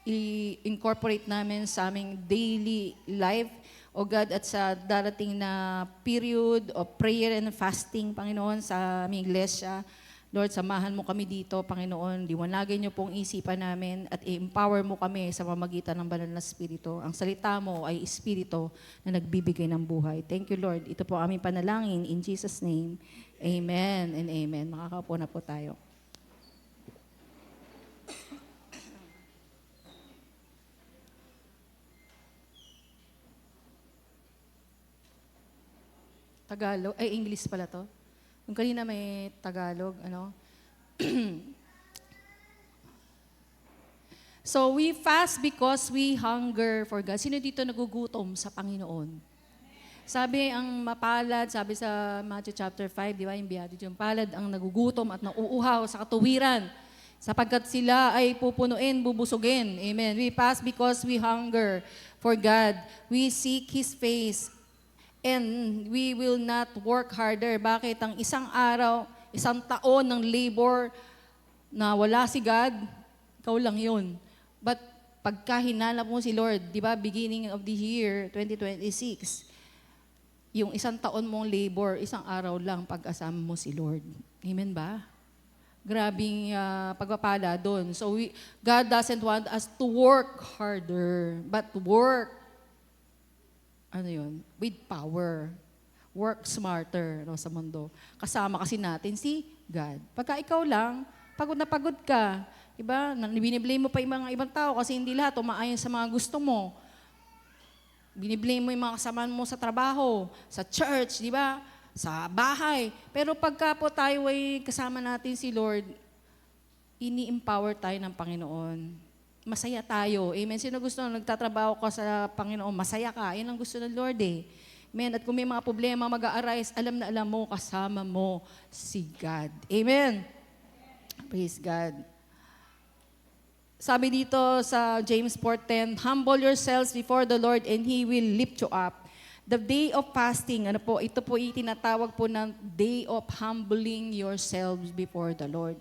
Speaker 3: i-incorporate namin sa aming daily life O God, at sa darating na period of prayer and fasting, Panginoon, sa aming iglesia, Lord, samahan mo kami dito, Panginoon. Liwanagin niyo pong isipan namin at i-empower mo kami sa pamagitan ng banal na Espiritu. Ang salita mo ay Espiritu na nagbibigay ng buhay. Thank you, Lord. Ito po aming panalangin. In Jesus' name, amen and amen. Makakaupo na po tayo. Tagalog, ay English pala to. Yung kanina may Tagalog, ano. So we fast because we hunger for God. Sino dito nagugutom sa Panginoon? Sabi ang mapalad, sabi sa Matthew chapter 5, di ba, yung Beatitude, yung palad ang nagugutom at nauuhaw sa katuwiran, sapagkat sila ay pupunuin, bubusugin. Amen. We fast because we hunger for God. We seek His face. And we will not work harder. Bakit? Ang isang araw, isang taon ng labor na wala si God, ikaw lang yun. But pagka hinanap mo si Lord, di ba, beginning of the year 2026, yung isang taon mong labor, isang araw lang pag-asama mo si Lord. Amen ba? Grabing pagpapala doon. So God doesn't want us to work harder, but to work with power. Work smarter sa mundo. Kasama kasi natin si God. Pagka ikaw lang, pagod na pagod ka, diba? Biniblame mo pa yung mga ibang tao kasi hindi lahat umaayon sa mga gusto mo. Biniblame mo yung mga kasama mo sa trabaho, sa church, diba? Sa bahay. Pero pagka po tayo ay kasama natin si Lord, ini-empower tayo ng Panginoon. Masaya tayo. Amen. Sino gusto na nagtatrabaho ka sa Panginoon, masaya ka. Yan ang gusto ng Lord eh. Amen. At kung may mga problema mag-a-arise, alam na alam mo, kasama mo si God. Amen. Praise God. Sabi dito sa James 4:10, humble yourselves before the Lord and He will lift you up. The day of fasting, ito po itinatawag po ng day of humbling yourselves before the Lord.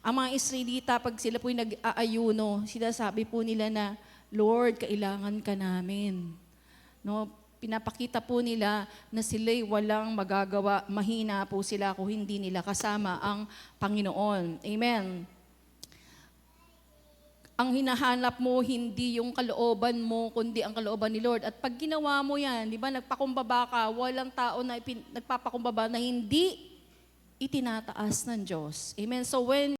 Speaker 3: Ang mga Israelita, pag sila po'y nag-aayuno, sinasabi po nila na, Lord, kailangan ka namin. No, pinapakita po nila na sila'y walang magagawa, mahina po sila kung hindi nila kasama ang Panginoon. Amen. Ang hinahanap mo, hindi yung kalooban mo, kundi ang kalooban ni Lord. At pag ginawa mo yan, di ba, nagpakumbaba ka, walang tao na nagpapakumbaba na hindi itinataas ng Diyos. Amen. So when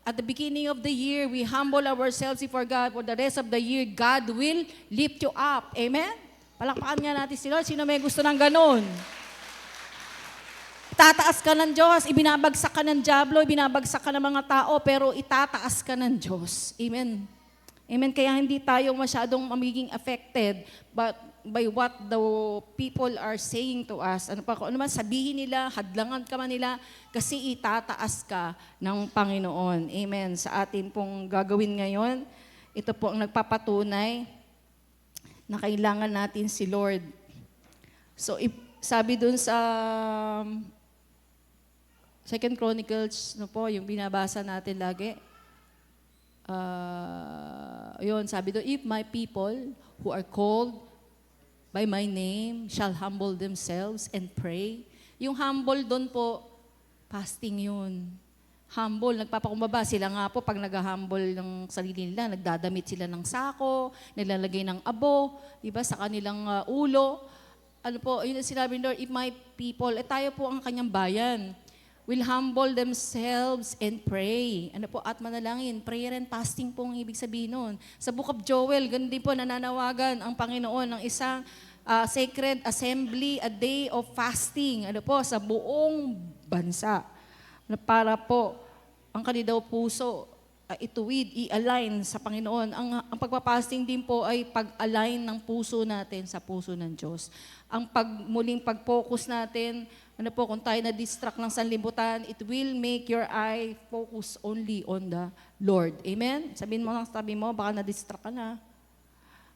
Speaker 3: at the beginning of the year, we humble ourselves before God, for the rest of the year, God will lift you up. Amen? Palakpakan nga natin si Lord. Sino may gusto ng ganun? Itataas ka ng Diyos, ibinabagsak ka ng diablo, ibinabagsak ka ng mga tao, pero itataas ka ng Diyos. Amen. Amen. Kaya hindi tayo masyadong magiging affected by what the people are saying to us. Kung ano man sabihin nila, hadlangan ka man nila, kasi itataas ka ng Panginoon. Amen. Sa atin pong gagawin ngayon, ito po ang nagpapatunay na kailangan natin si Lord. So, sabi dun sa 2 Chronicles, yung binabasa natin lagi, yun, sabi doon, if my people who are called by my name shall humble themselves and pray. Yung humble doon po, fasting yun. Humble, nagpapakumbaba. Sila nga po, pag nag-humble ng sarili nila, nagdadamit sila ng sako, nilalagay ng abo, diba, sa kanilang ulo. Yun ang sinabi ng Lord, if my people, tayo po ang kanyang bayan, will humble themselves and pray. At manalangin. Prayer and fasting po ang ibig sabihin nun. Sa Book of Joel, ganun din po nananawagan ang Panginoon ng isang sacred assembly, a day of fasting. Sa buong bansa. Para po ang kanilang puso ituwid, i-align sa Panginoon. Ang pagpapasting din po ay pag-align ng puso natin sa puso ng Diyos. Ang muling pag-focus natin, kung tayo na-distract ng sanlibutan, it will make your eye focus only on the Lord. Amen? Sabihin mo, baka na-distract ka na.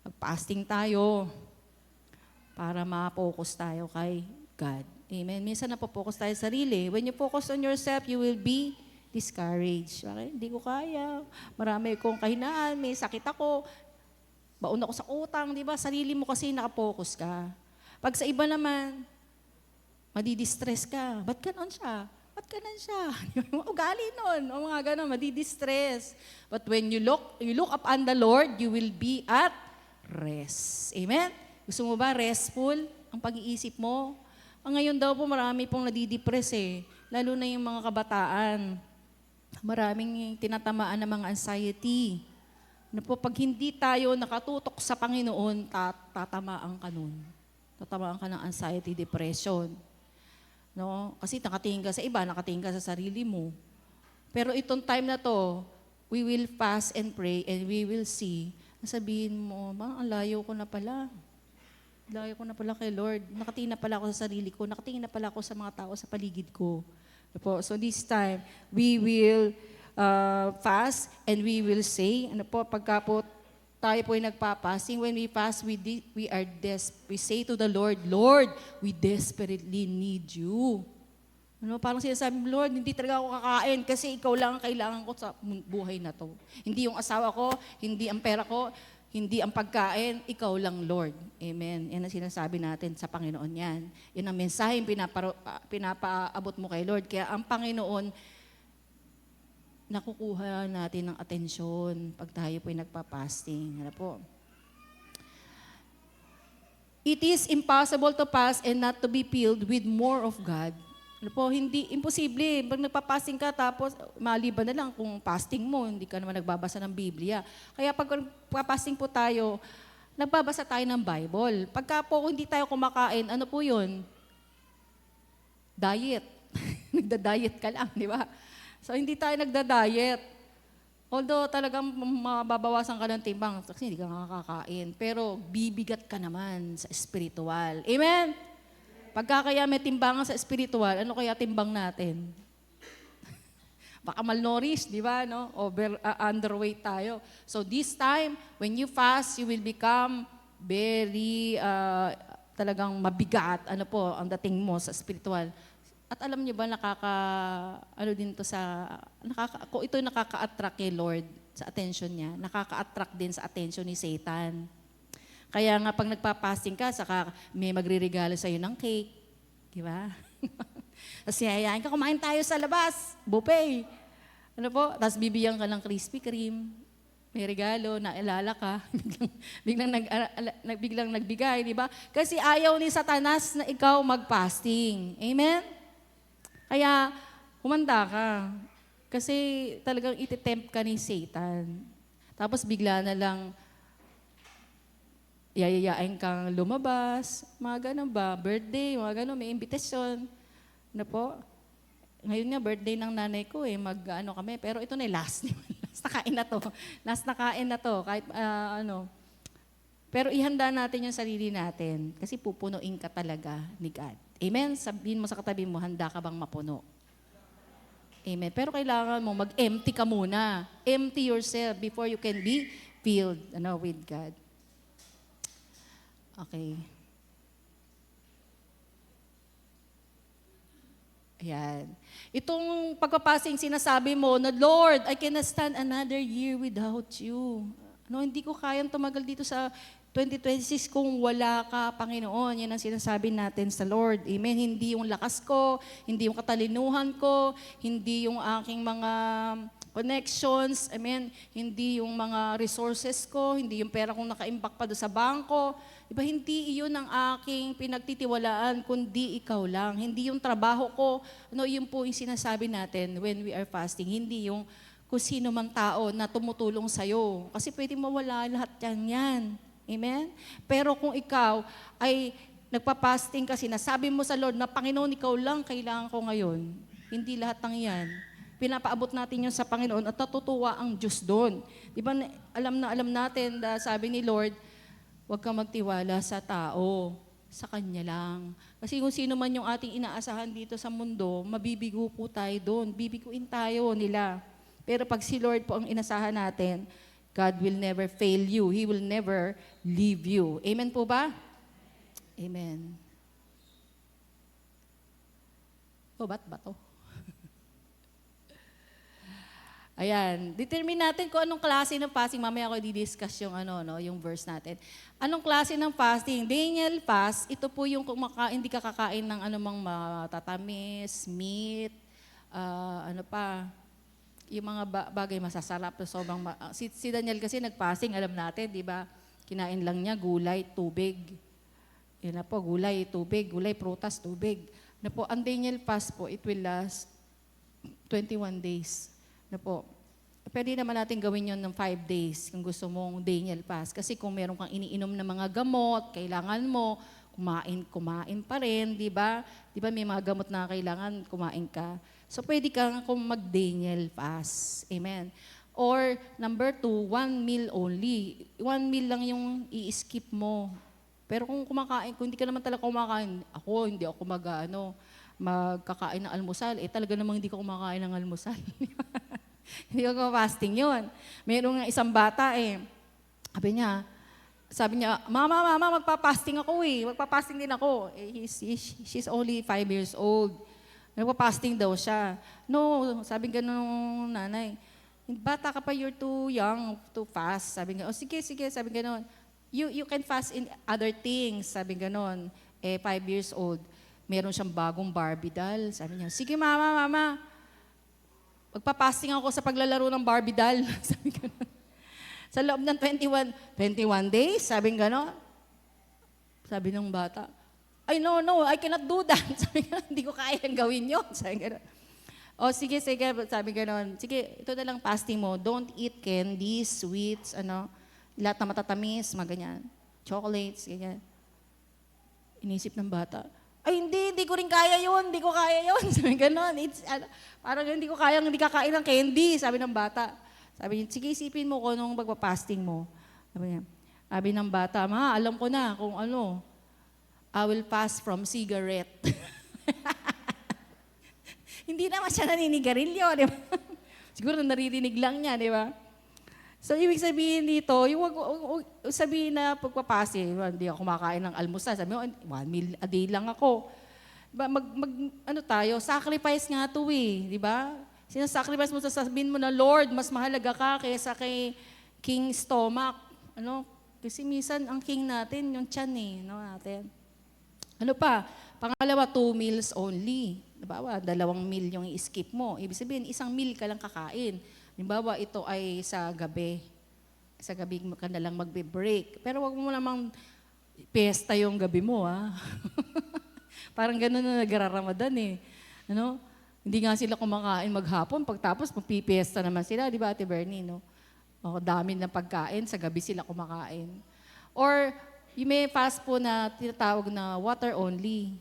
Speaker 3: Mag-fasting tayo para ma-focus tayo kay God. Amen? Minsan na-focus tayo sa sarili. When you focus on yourself, you will be discouraged. Okay? Hindi ko kaya. Marami kong kahinaan, may sakit ako. Baon ako sa utang, di ba? Sarili mo kasi nakapokus ka. Pag sa iba naman, madidistress ka. Ba't ganon siya? Ba't ganon siya? Ugali nun. O mga ganon, madidistress. But when you look up on the Lord, you will be at rest. Amen? Gusto mo ba restful ang pag-iisip mo? Ngayon daw po marami pong nadidepress eh. Lalo na yung mga kabataan. Maraming tinatamaan ng mga anxiety. Pag hindi tayo nakatutok sa Panginoon, tatamaan ka nun. Tatamaan ka ng anxiety, depression. No? Kasi nakatingin ka sa iba, nakatingin ka sa sarili mo. Pero itong time na to, we will fast and pray and we will see. Sabihin mo, ang layo ko na pala. Layo ko na pala kay Lord. Nakatingin na pala ako sa sarili ko. Nakatingin na pala ako sa mga tao sa paligid ko. So this time, we will fast and we will say, pagka po tayo po ay nagpapasting, when we fast, we say to the Lord, Lord, we desperately need you. Parang sinasabi mo, Lord, hindi talaga ako kakain kasi ikaw lang ang kailangan ko sa buhay na to. Hindi yung asawa ko, hindi ang pera ko, hindi ang pagkain, ikaw lang, Lord. Amen. Yan ang sinasabi natin sa Panginoon yan. Yan ang mensaheng pinapaabot mo kay Lord. Kaya ang Panginoon, nakukuha natin ng atensyon pag tayo po'y nagpa-fasting. It is impossible to fast and not to be filled with more of God. Hindi, imposible. Pag nagpa-fasting ka, tapos maliban na lang kung fasting mo, hindi ka naman nagbabasa ng Biblia. Kaya pag nagpa-fasting po tayo, nagbabasa tayo ng Bible. Pagka po hindi tayo kumakain, ano po yun? Diet. Nagda-diet ka lang, di ba? So hindi tayo nagda-diet. Although talagang mababawasan ka ng timbang kasi hindi ka nakakain. Pero bibigat ka naman sa spiritual. Amen? Pagka kaya may timbangan sa spiritual, ano kaya timbang natin? Baka malnourished, di ba? No? Underweight tayo. So this time, when you fast, you will become very talagang mabigat. Ang dating mo sa spiritual. At alam niyo ba, kung ito nakaka-attract kay Lord sa attention niya, nakaka-attract din sa attention ni Satan. Kaya nga pag nagpa-fasting ka, saka may magre-regalo sa'yo ng cake. Di ba? Tapos siyayaan ka, kumain tayo sa labas, buffet. Tapos bibigyan ka ng Krispy Kreme. May regalo, naalala ka, biglang nagbigay, di ba? Kasi ayaw ni Satanas na ikaw mag-fasting. Amen? Kaya, humanda ka. Kasi talagang ititempt ka ni Satan. Tapos bigla na lang, yayayain kang lumabas, mga ganun ba, birthday, mga ganun, may invitation. Ngayon nga, birthday ng nanay ko kami, pero ito na last na kain na to. Last na kain na to, kahit Pero ihanda natin yung sarili natin, kasi pupunuin ka talaga ni God. Amen? Sabihin mo sa katabi mo, handa ka bang mapuno? Amen. Pero kailangan mo mag-empty ka muna. Empty yourself before you can be filled with God. Okay. Ayan. Itong pagpapasing sinasabi mo na, Lord, I cannot stand another year without you. Hindi ko kayang tumagal dito sa 2026 kung wala ka, Panginoon. Yan ang sinasabi natin sa Lord. Amen. Hindi yung lakas ko, hindi yung katalinuhan ko, hindi yung aking mga connections, amen, hindi yung mga resources ko, hindi yung pera kong naka-imbak pa doon sa bangko. Diba, hindi iyon ang aking pinagtitiwalaan, kundi ikaw lang. Hindi yung trabaho ko, yun po yung sinasabi natin when we are fasting. Hindi yung kung sino man tao na tumutulong sa'yo. Kasi pwede mawala lahat yan. Amen? Pero kung ikaw ay nagpa-fasting kasi nasabi mo sa Lord na, Panginoon, ikaw lang kailangan ko ngayon. Hindi lahat ng yan. Pinapaabot natin yun sa Panginoon at natutuwa ang Diyos doon. Di ba, alam natin, sabi ni Lord, huwag kang magtiwala sa tao, sa Kanya lang. Kasi kung sino man yung ating inaasahan dito sa mundo, mabibigo po tayo doon. Bibiguin tayo nila. Pero pag si Lord po ang inasahan natin, God will never fail you. He will never leave you. Amen po ba? Amen. Ba't ba to? Ayan, determine natin kung anong klase ng fasting. Mamaya ako di-discuss yung yung verse natin. Anong klase ng fasting? Daniel fast, ito po yung hindi ka kakain ng anumang matatamis, meat, yung mga bagay masasarap, sobrang si Daniel kasi nag-fasting, alam natin, 'di ba? Kinain lang niya gulay, tubig. Yun na po, gulay, tubig, gulay, prutas, tubig. Na po, ang Daniel fast po, it will last 21 days. Na po, pwede naman natin gawin yon ng 5 days kung gusto mong Daniel fast. Kasi kung meron kang iniinom na mga gamot, kailangan mo, kumain pa rin, di ba? Di ba may mga gamot na kailangan kumain ka. So, pwede kang mag-Daniel fast. Amen. Or, number 2, 1 meal only. 1 meal lang yung i-skip mo. Pero kung hindi ka naman talaga kumakain, hindi ako magkakain ng almusal. Talaga namang hindi ko kumakain ng almusal. Hindi ko fasting yun. Meron nga isang bata sabi niya, Mama, magpa-fasting ako Magpa-fasting din ako. She's only 5 years old. Nagpa-fasting daw siya. No, sabi ganun ng nanay. Bata ka pa, you're too young to fast. Sabi nga, sige, sabi ganun. You can fast in other things, sabi ganon. 5 years old. Meron siyang bagong Barbie doll. Sabi niya, sige mama, magpa-fasting ako sa paglalaro ng Barbie doll. Sabi ganon. Sa loob ng 21 days, sabi ganon. Sabi ng bata, no, I cannot do that. Sabi ganon, hindi ko kayang gawin yun. Sabi ganon. Sige, sabi ganon. Sige, ito na lang fasting mo. Don't eat candy, sweets, lahat na matatamis, mga ganyan. Chocolates, ganyan. Inisip ng bata, hindi ko rin kaya yun, hindi ko kaya yun. Sabi ganon, parang hindi kakain ng candy, sabi ng bata. Sabi niya, sige isipin mo kung anong magpa-fasting mo. Sabi ng bata, Ma, alam ko na kung I will fast from cigarette. Hindi naman siya naninigarilyo, di ba? Siguro naririnig lang niya, di ba? So, ibig sabihin dito, yung sabihin na pagpapasi, hindi ako kumakain ng almusal. Sabi mo, 1 meal a day lang ako. Tayo, sacrifice nga ito di ba? Sinasacrifice mo, sasabihin mo na, Lord, mas mahalaga ka kaysa kay King Stomach. Kasi minsan, ang king natin, yung tiyan natin. Pangalawa, 2 meals only. Diba? 2 meal yung i-skip mo. Ibig sabihin, 1 meal ka lang kakain. Halimbawa, ito ay sa gabi. Sa gabi ka na lang magbe-break. Pero wag mo namang pesta yung gabi mo, Parang gano'n na nagraramadan Hindi nga sila kumakain maghapon. Pagtapos, magpipesta naman sila. Di ba, Ate Bernie, dami ng pagkain. Sa gabi sila kumakain. Or, yung may fast po na tinatawag na water only.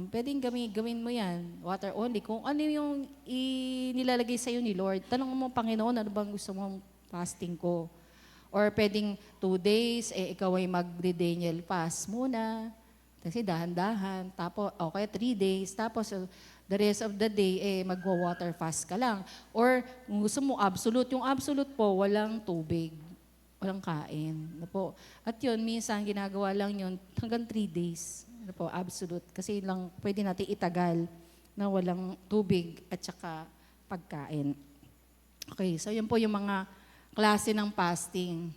Speaker 3: Pwedeng gawin mo yan, water only. Kung ano yung nilalagay sa'yo ni Lord, tanong mo, Panginoon, ano bang gusto mong fasting ko? Or pwedeng 2 days, ikaw ay mag-Daniel fast muna. Kasi dahan-dahan. Tapos, 3 days. Tapos, the rest of the day, magwa-water fast ka lang. Or, kung gusto mo absolute, yung absolute po, walang tubig. Walang kain. At yun, minsan ginagawa lang yun hanggang 3 days. Absolute. Kasi lang pwede natin itagal na walang tubig at saka pagkain. Okay, so yun po yung mga klase ng fasting.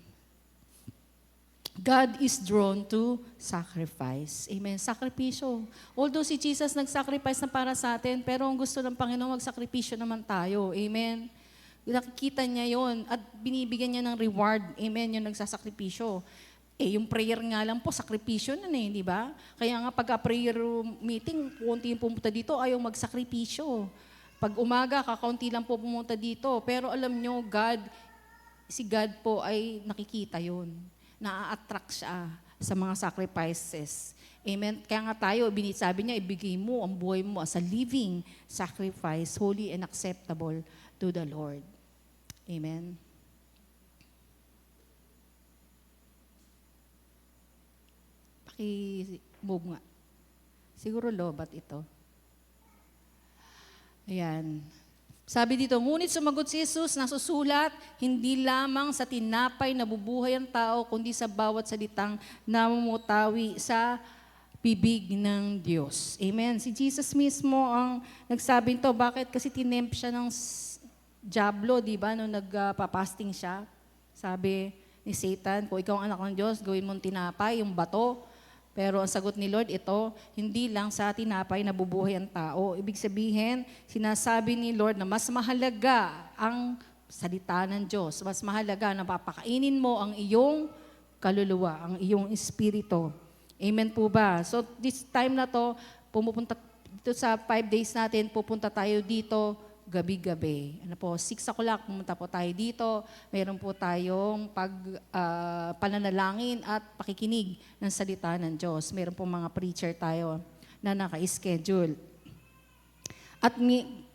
Speaker 3: God is drawn to sacrifice. Amen. Sakripisyo. Although si Jesus nag-sacrifice na para sa atin, pero ang gusto ng Panginoon, mag-sakripisyo naman tayo. Amen. Nakikita niya yon at binibigyan niya ng reward. Amen, yung nagsasakripisyo. Yung prayer nga lang po, sakripisyo na di ba? Kaya nga pagka-prayer meeting, konti yung pumunta dito, ayaw magsakripisyo. Pag umaga, kakaunti lang po pumunta dito. Pero alam nyo, si God po ay nakikita yon. Na-attract siya sa mga sacrifices. Amen? Kaya nga tayo, sabi niya, ibigay mo ang buhay mo as a living sacrifice, holy and acceptable to the Lord. Amen? Paki-move nga. Siguro lobat ito. Ayan. Sabi dito, ngunit sumagot si Jesus, nasusulat, hindi lamang sa tinapay na bubuhay ang tao, kundi sa bawat salitang namumutawi sa bibig ng Diyos. Amen. Si Jesus mismo ang nagsabi nito. Bakit? Kasi tinempt siya ng Diablo, di ba, nung nagpa-fasting siya, sabi ni Satan, kung ikaw ang anak ng Diyos, gawin mong tinapay, yung bato. Pero ang sagot ni Lord, ito, hindi lang sa tinapay nabubuhay ang tao. Ibig sabihin, sinasabi ni Lord na mas mahalaga ang salita ng Diyos. Mas mahalaga na papakainin mo ang iyong kaluluwa, ang iyong espiritu. Amen po ba? So this time na to, pumupunta dito sa 5 days natin, pupunta tayo dito gabi-gabi. Ano po, 6 o'clock, pumunta po tayo dito. Meron po tayong pananalangin at pakikinig ng salita ng Diyos. Meron po mga preacher tayo na naka-schedule. At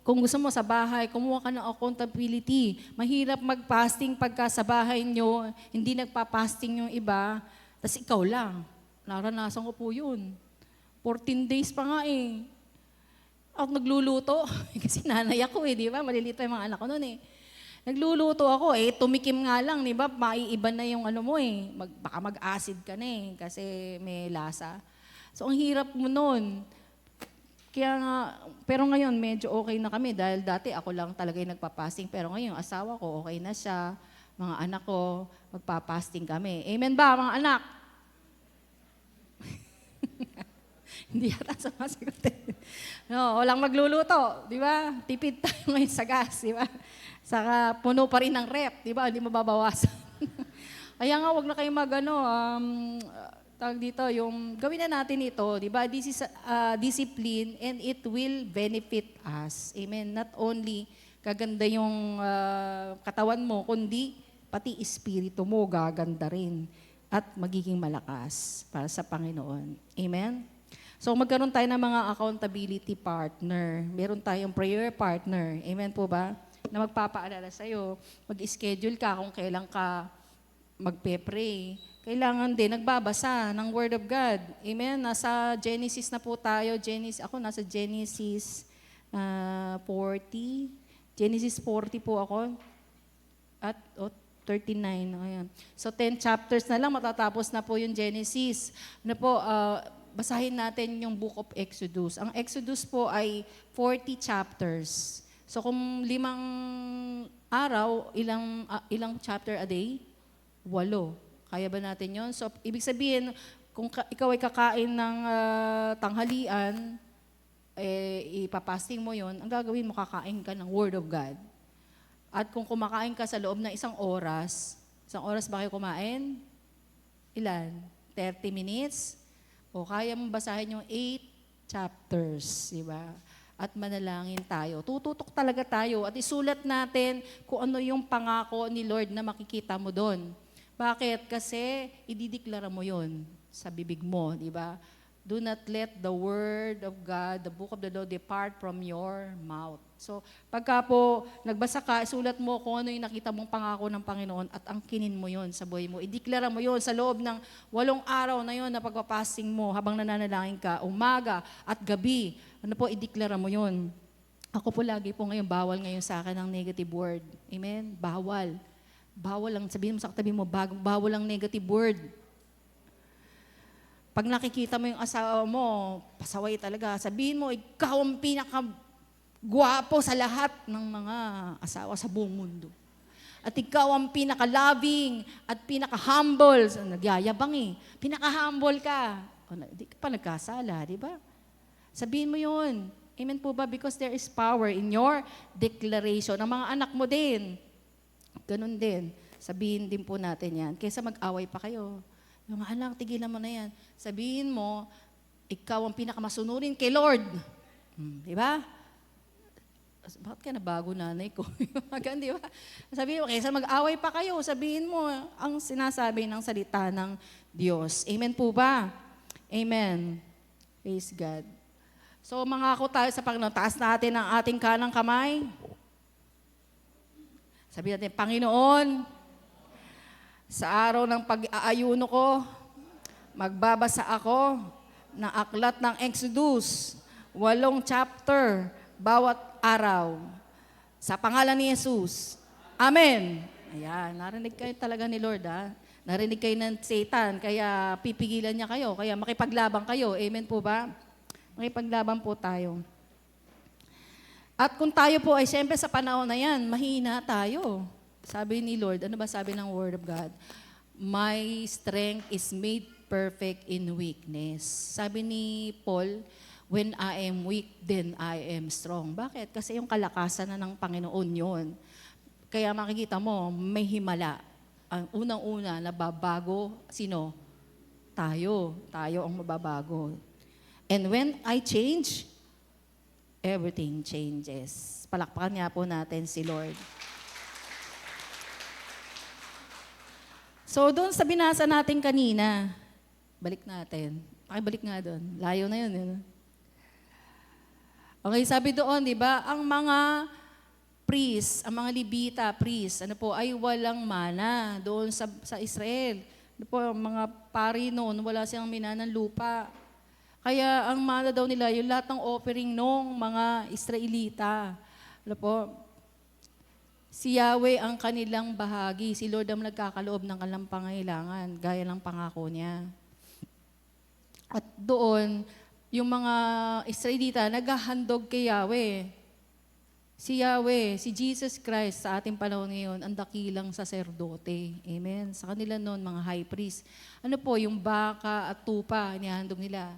Speaker 3: kung gusto mo sa bahay, kumuha ka ng accountability. Mahirap mag-fasting pagka sa bahay nyo, hindi nagpa-fasting yung iba, tas ikaw lang. Naranasan ko po yun. 14 days pa nga eh. Ako nagluluto, kasi nanay ako di ba? Malilito yung mga anak ko noon Nagluluto ako tumikim nga lang, di ba? Maiiba na yung ano mo baka mag-acid ka na kasi may lasa. So ang hirap mo noon. Kaya nga, pero ngayon medyo okay na kami dahil dati ako lang talaga yung nagpa-fasting. Pero ngayon, asawa ko, okay na siya. Mga anak ko, magpa-fasting kami. Amen ba, mga anak? Hindi yata sumasagot. No, walang magluluto, di ba? Tipid tayo ngayon sa gas, di ba? Saka puno pa rin ng rep, di ba? Hindi mababawasan. Kaya nga, wag na kayo tawag dito, yung gawin na natin ito, di ba? This is discipline and it will benefit us. Amen. Not only gaganda yung katawan mo, kundi pati espiritu mo gaganda rin at magiging malakas para sa Panginoon. Amen. So magkaroon tayo ng mga accountability partner. Meron tayong prayer partner. Amen po ba? Na magpapaalala sa'yo. Mag-schedule ka kung kailan ka magpe-pray. Kailangan din nagbabasa ng Word of God. Amen? Nasa Genesis na po tayo. Ako nasa Genesis 40. Genesis 40 po ako. At 39. Ayan. So 10 chapters na lang, matatapos na po yung Genesis. Ano po, basahin natin yung Book of Exodus. Ang Exodus po ay 40 chapters. So kung 5 araw, ilang chapter a day? 8. Kaya ba natin yon? So ibig sabihin, kung ikaw ay kakain ng tanghalian, ipapasting mo yon, ang gagawin mo, kakain ka ng Word of God. At kung kumakain ka sa loob ng isang oras ba kayo kumain? Ilan? 30 minutes? O kaya mong basahin yung 8 chapters, di ba? At manalangin tayo. Tututok talaga tayo at isulat natin kung ano yung pangako ni Lord na makikita mo doon. Bakit? Kasi idideklara mo yon sa bibig mo, di ba? Do not let the word of God, the book of the law, depart from your mouth. So, pagka po nagbasa ka, isulat mo kung ano yung nakita mong pangako ng Panginoon at angkinin mo yon sa buhay mo. Ideklara mo yon sa loob ng 8 araw na yon na pagpapasting mo habang nananalangin ka, umaga at gabi. Ano po, ideklara mo yon. Ako po lagi po ngayon, bawal ngayon sa akin ang negative word. Amen? Bawal. Bawal lang. Sabihin mo sa katabi mo, bawal ang negative word. Pag nakikita mo yung asawa mo, pasaway talaga. Sabihin mo, ikaw ang pinaka-gwapo sa lahat ng mga asawa sa buong mundo. At ikaw ang pinaka-loving at pinaka-humble. So, nagyayabang Pinaka-humble ka. Di ka pa nagkasala, di ba? Sabihin mo yun. Amen po ba? Because there is power in your declaration. Ang mga anak mo din. Ganun din. Sabihin din po natin yan. Kaysa mag-away pa kayo. Yung anak, tigilan mo na yan. Sabihin mo, ikaw ang pinakamasunurin kay Lord. Di ba? Bakit ka nabago nanay ko? Di ba? Sabihin mo, kaysa mag-away pa kayo, sabihin mo ang sinasabi ng salita ng Diyos. Amen po ba? Amen. Praise God. So, mangako tayo sa Panginoon. Taas natin ang ating kanang kamay. Sabihin natin, Panginoon, sa araw ng pag-aayuno ko, magbabasa ako ng aklat ng Exodus, 8 chapter, bawat araw. Sa pangalan ni Jesus. Amen. Ayan, narinig kayo talaga ni Lord, ha? Narinig kayo ng Satan, kaya pipigilan niya kayo, kaya makipaglaban kayo. Amen po ba? Makipaglaban po tayo. At kung tayo po ay siyempre sa panahon na yan, mahina tayo. Sabi ni Lord, ano ba sabi ng Word of God? My strength is made perfect in weakness. Sabi ni Paul, when I am weak, then I am strong. Bakit? Kasi yung kalakasan na ng Panginoon yon. Kaya makikita mo, may himala. Ang unang-una, nababago, sino? Tayo. Tayo ang mababago. And when I change, everything changes. Palakpakan nga po natin si Lord. So, doon sa binasa natin kanina, balik natin. Pakibalik nga doon. Layo na yun. Okay, sabi doon, di ba, ang mga priest, ang mga Levita, priest, ano po, ay walang mana doon sa Israel. Ano po, mga pari noon, wala silang minanang lupa. Kaya ang mana daw nila, yung lahat ng offering nung mga Israelita. Ano po, si Yahweh ang kanilang bahagi. Si Lord ang nagkakaloob ng kanilang pangailangan, gaya ng pangako niya. At doon, yung mga Israelita, naghahandog kay Yahweh. Si Yahweh, si Jesus Christ sa ating panahon ngayon, ang dakilang saserdote. Amen. Sa kanila noon, mga high priest. Ano po, yung baka at tupa, inihandog nila.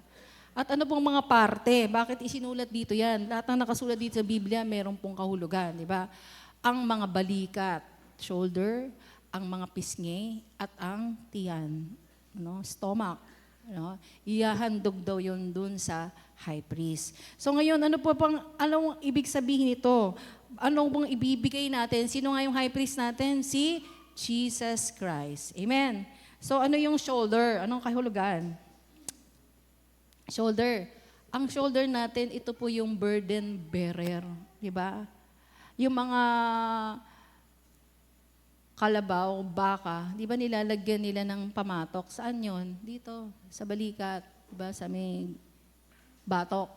Speaker 3: At ano pong mga parte? Bakit isinulat dito yan? Lahat ng nakasulat dito sa Biblia, meron pong kahulugan, di ba? Ang mga balikat, shoulder, ang mga pisngi, at ang tiyan, stomach. Ihahandog daw yun dun sa high priest. So ngayon, anong ibig sabihin nito? Anong bang ibibigay natin? Sino nga yung high priest natin? Si Jesus Christ. Amen. So ano yung shoulder? Anong kahulugan? Shoulder. Ang shoulder natin, ito po yung burden bearer. Di ba? Yung mga kalabaw, baka, di ba nilalagyan nila ng pamatok? Saan yon? Dito, sa balikat, di ba? Sa may batok.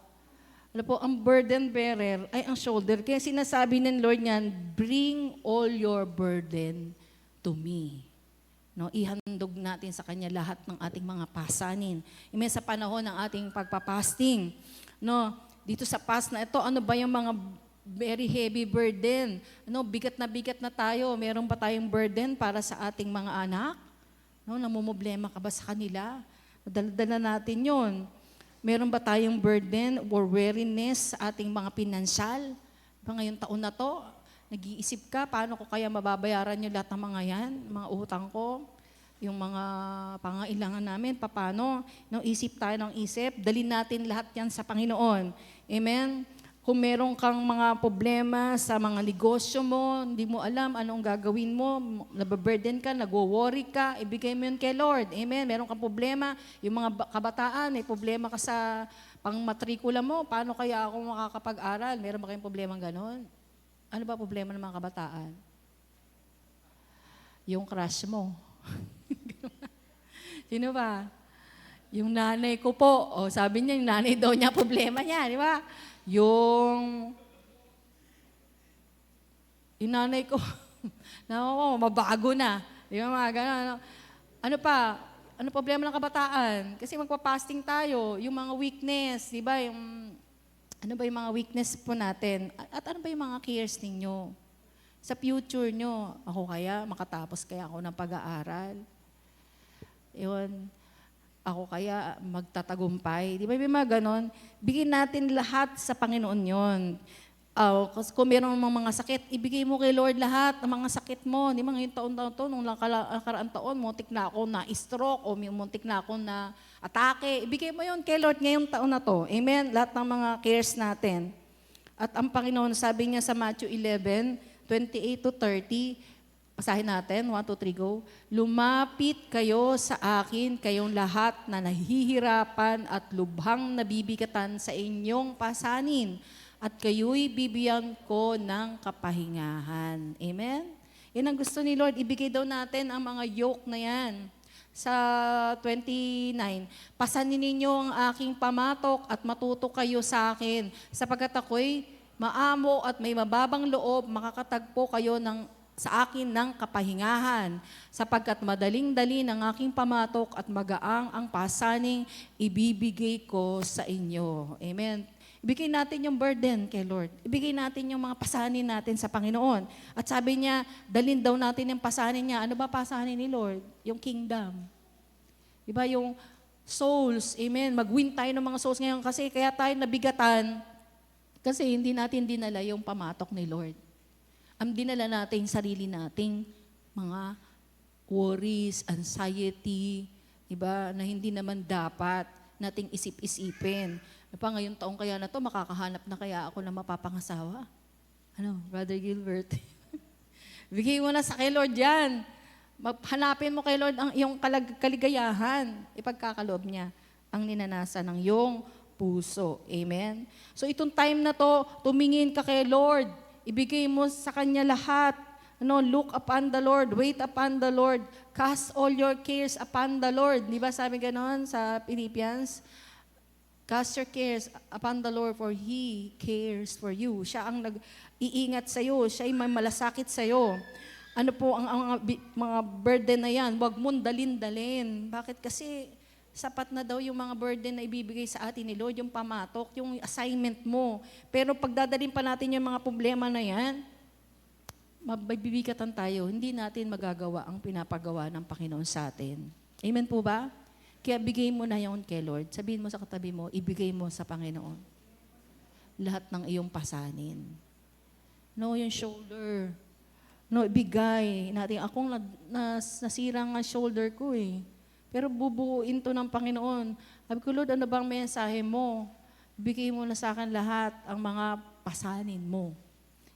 Speaker 3: Ano po, ang burden bearer ay ang shoulder. Kaya sinasabi ng Lord niyan, bring all your burden to me. Ihandog natin sa Kanya lahat ng ating mga pasanin. Sa panahon ng ating pagpapasting. Dito sa fast na ito, ano ba yung mga very heavy burden? Bigat na tayo. Meron ba tayong burden para sa ating mga anak? Namumblema ka ba sa kanila? Dala natin yon. Meron ba tayong burden or weariness sa ating mga pinansyal? Ngayong taon na to, nag-iisip ka, paano ko kaya mababayaran yung lahat ng mga yan, mga utang ko, yung mga pangailangan namin, paano? Isip tayo ng isip, dalhin natin lahat yan sa Panginoon. Amen? Kung meron kang mga problema sa mga negosyo mo, hindi mo alam anong gagawin mo, nababurden ka, nagwo-worry ka, ibigay mo yun kay Lord. Amen? Meron kang problema, yung mga kabataan, may problema ka sa pangmatrikula mo, paano kaya ako makakapag-aral? Meron ba kayong problema ganon? Ano ba problema ng mga kabataan? Yung crush mo. Sino ba? Yung nanay ko po. Sabi niya, yung nanay daw niya, problema niya, di ba? Yung nanay ko, mabago na. Di ba mga gano'n? Ano pa? Ano problema ng kabataan? Kasi magpa-fasting tayo, yung mga weakness, di ba? Ano ba yung mga weakness po natin? At ano ba yung mga cares ninyo? Sa future nyo, ako kaya, makatapos kaya ako ng pag-aaral? Ako kaya magtatagumpay. Di ba may mga ganon? Bigyan natin lahat sa Panginoon yon. Kung meron mga sakit, ibigay mo kay Lord lahat ng mga sakit mo. Di ba ngayong taon-taon to, nung nakaraang taon, muntik na ako na stroke o muntik na ako na atake. Ibigay mo yon kay Lord ngayong taon na to. Amen? Lahat ng mga cares natin. At ang Panginoon, sabi niya sa Matthew 11:28-30, basahin natin, 1, 2, 3, go. Lumapit kayo sa akin, kayong lahat na nahihirapan at lubhang nabibigatan sa inyong pasanin, at kayo'y bibigyan ko ng kapahingahan. Amen? Yan ang gusto ni Lord. Ibigay daw natin ang mga yoke na yan. Sa 29, pasanin ninyo ang aking pamatok at matuto kayo sa akin, sapagkat ako'y maamo at may mababang loob, makakatagpo kayo sa akin ng kapahingahan, sapagkat madaling-dali ng aking pamatok at magaang ang pasaning ibibigay ko sa inyo. Amen. Ibigay natin yung burden kay Lord. Ibigay natin yung mga pasanin natin sa Panginoon. At sabi niya, dalhin daw natin yung pasanin niya. Ano ba pasanin ni Lord? Yung kingdom. Diba yung souls, amen. Mag-win tayo ng mga souls ngayon kasi kaya tayo nabigatan kasi hindi natin dinala yung pamatok ni Lord. Ang dinala natin sarili nating mga worries, anxiety, diba, na hindi naman dapat nating isip-isipin. Pa ngayong taong kaya na to, makakahanap na kaya ako na mapapangasawa? Ano, Brother Gilbert? Bigay mo na sa kay Lord yan. Hanapin mo kay Lord ang iyong kaligayahan. Ipagkakaloob niya ang ninanasa ng iyong puso. Amen? So itong time na to, tumingin ka kay Lord. Ibigay mo sa Kanya lahat. Ano, look upon the Lord, wait upon the Lord, cast all your cares upon the Lord. Di ba sabi ganon sa Philippians? Cast your cares upon the Lord for He cares for you. Siya ang nag-iingat sa'yo. Siya ay may malasakit sa'yo. Ano po ang mga burden na yan? Huwag mong dalin-dalin. Bakit? Kasi sapat na daw yung mga burden na ibibigay sa atin ni Lord, yung pamatok, yung assignment mo. Pero pagdadalin pa natin yung mga problema na yan, mabibigatan tayo. Hindi natin magagawa ang pinapagawa ng Panginoon sa atin. Amen po ba? Kaya bigay mo na yun kay Lord. Sabihin mo sa katabi mo, ibigay mo sa Panginoon. Lahat ng iyong pasanin. No, yung shoulder. No, ibigay natin. Akong nasira nga shoulder ko eh. Pero bubuuin to ng Panginoon. Sabi ko, Lord, ano bang mensahe mo? Bigay mo na sa akin lahat ang mga pasanin mo.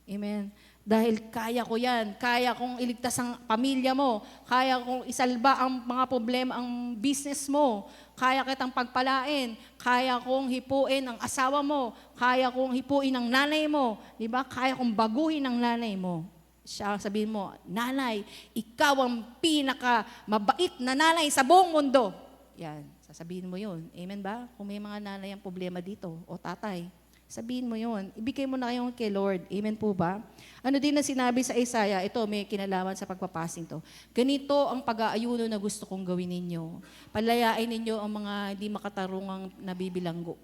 Speaker 3: Amen. Dahil kaya ko yan. Kaya kong iligtas ang pamilya mo. Kaya kong isalba ang mga problema, ang business mo. Kaya kitang pagpalain. Kaya kong hipuin ang asawa mo. Kaya kong hipuin ang nanay mo. Diba? Kaya kong baguhin ang nanay mo. Siya sabihin mo, nanay, ikaw ang pinaka mabait na nanay sa buong mundo. Yan, sasabihin mo yun. Amen ba? Kung may mga nanay ang problema dito, o tatay, sabihin mo yun. Ibigay mo na kayo kay Lord. Amen po ba? Ano din na sinabi sa Isaiah, ito may kinalaman sa pagpapasing to. Ganito ang pag-aayuno na gusto kong gawin ninyo. Palayain ninyo ang mga hindi makatarungang nabibilanggo.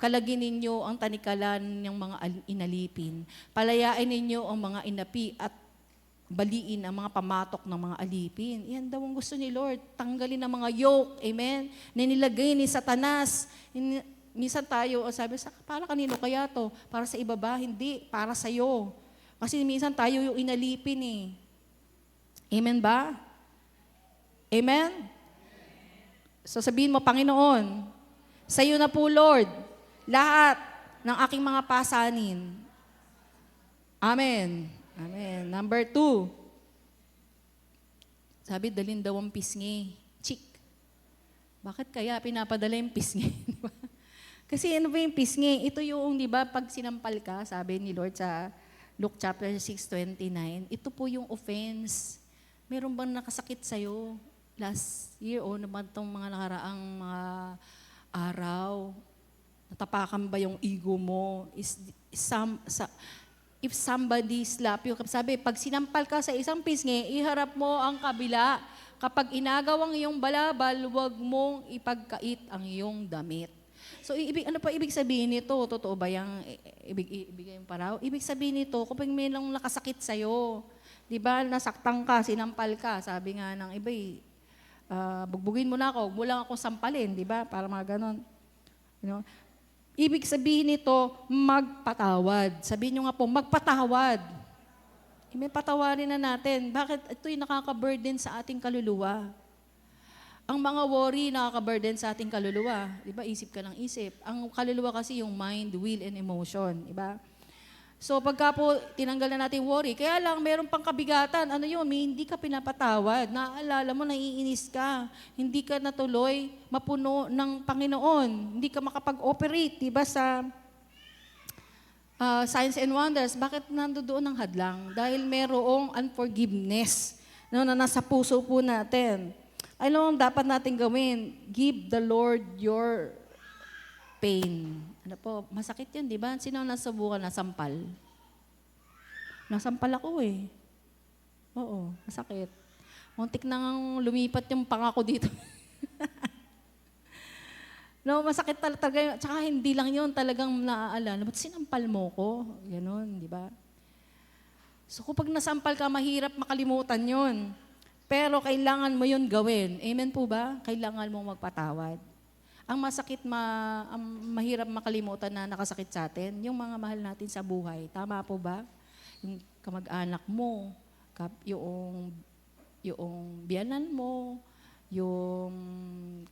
Speaker 3: Kalagin ninyo ang tanikalan ng mga inalipin. Palayain ninyo ang mga inapi at baliin ang mga pamatok ng mga alipin. Yan daw ang gusto ni Lord. Tanggalin ang mga yoke. Amen? Na nilagay ni Satanas. Minsan tayo, sabi, para kanino kaya to? Para sa iba ba? Hindi, para sa'yo. Kasi minsan tayo yung inalipin eh. Amen ba? Amen? So sabihin mo, Panginoon, sa'yo na po, Lord, lahat ng aking mga pasanin. Amen. Amen. Number 2, sabi, dalhin daw ang pisngi. Chick. Bakit kaya pinapadala yung pisngi? Diba? Kasi ano ba yung pisngi? Ito yung, di ba, pag sinampal ka, sabi ni Lord sa Luke chapter 6:29, ito po yung offense. Meron bang nakasakit sa'yo last year o naman itong mga nakaraang mga araw? Natapakan ba yung ego mo? If somebody slap you, sabi, pag sinampal ka sa isang pisngi, iharap mo ang kabila. Kapag inagaw ang iyong balabal, huwag mong ipagkait ang iyong damit. So, ano pa ibig sabihin nito? Totoo ba yung ibigay yung paraw? Ibig sabihin nito, kung may nang nakasakit sa'yo, di ba, nasaktan ka, sinampal ka, sabi nga ng iba, bugbugin mo na ako, huwag mo lang akong sampalin, di ba? Para mga ganon. You know? Ibig sabihin nito, magpatawad. Sabihin nyo nga po, magpatawad. May patawarin na natin. Bakit? Ito'y nakaka-burden sa ating kaluluwa. Ang mga worry nakaka-burden sa ating kaluluwa. Diba? Isip ka ng isip. Ang kaluluwa kasi yung mind, will, and emotion. Diba? So pagka po tinanggal na natin worry, kaya lang meron pang kabigatan. Ano yun? Hindi ka pinapatawad. Naaalala mo, naiinis ka. Hindi ka natuloy mapuno ng Panginoon. Hindi ka makapag-operate. Diba sa Signs and Wonders, bakit nandoon ang hadlang? Dahil merong unforgiveness na nasa puso po natin. Ano ang dapat natin gawin? Give the Lord your pain. Ano po, masakit yun, di ba? Sino nasubukan na sampal? Nasampal ako eh. Oo, masakit. Muntik nang lumipat yung pangako dito. No, masakit talaga yun. Tsaka hindi lang yun talagang naaalala. Ba't sinampal mo ko? Ganon, di ba? So kapag nasampal ka, mahirap makalimutan yun. Pero kailangan mo yun gawin. Amen po ba? Kailangan mong magpatawad. Ang masakit, ang mahirap makalimutan na nakasakit sa atin, yung mga mahal natin sa buhay. Tama po ba? Yung kamag-anak mo, yung biyanan mo, yung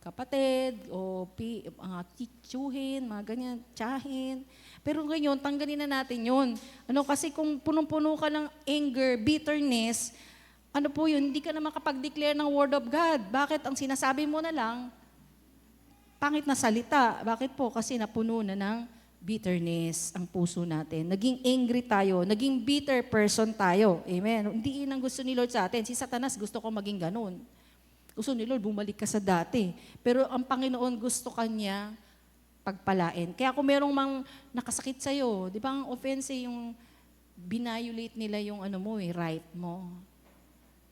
Speaker 3: kapatid, o mga titsuhin, mga ganyan, tsahin. Pero ngayon, tanggalin na natin yun. Kasi kung punong-puno ka ng anger, bitterness, hindi ka na makapag-declare ng word of God. Bakit? Ang sinasabi mo na lang, pangit na salita. Bakit po? Kasi napuno na ng bitterness ang puso natin. Naging angry tayo, naging bitter person tayo. Amen? Hindi yun ang gusto ni Lord sa atin. Si Satanas gusto ko maging ganun. Gusto ni Lord, bumalik ka sa dati. Pero ang Panginoon gusto kanya pagpalain. Kaya kung merong nakasakit sa'yo, di ba ang offense yung binayulate nila yung right mo.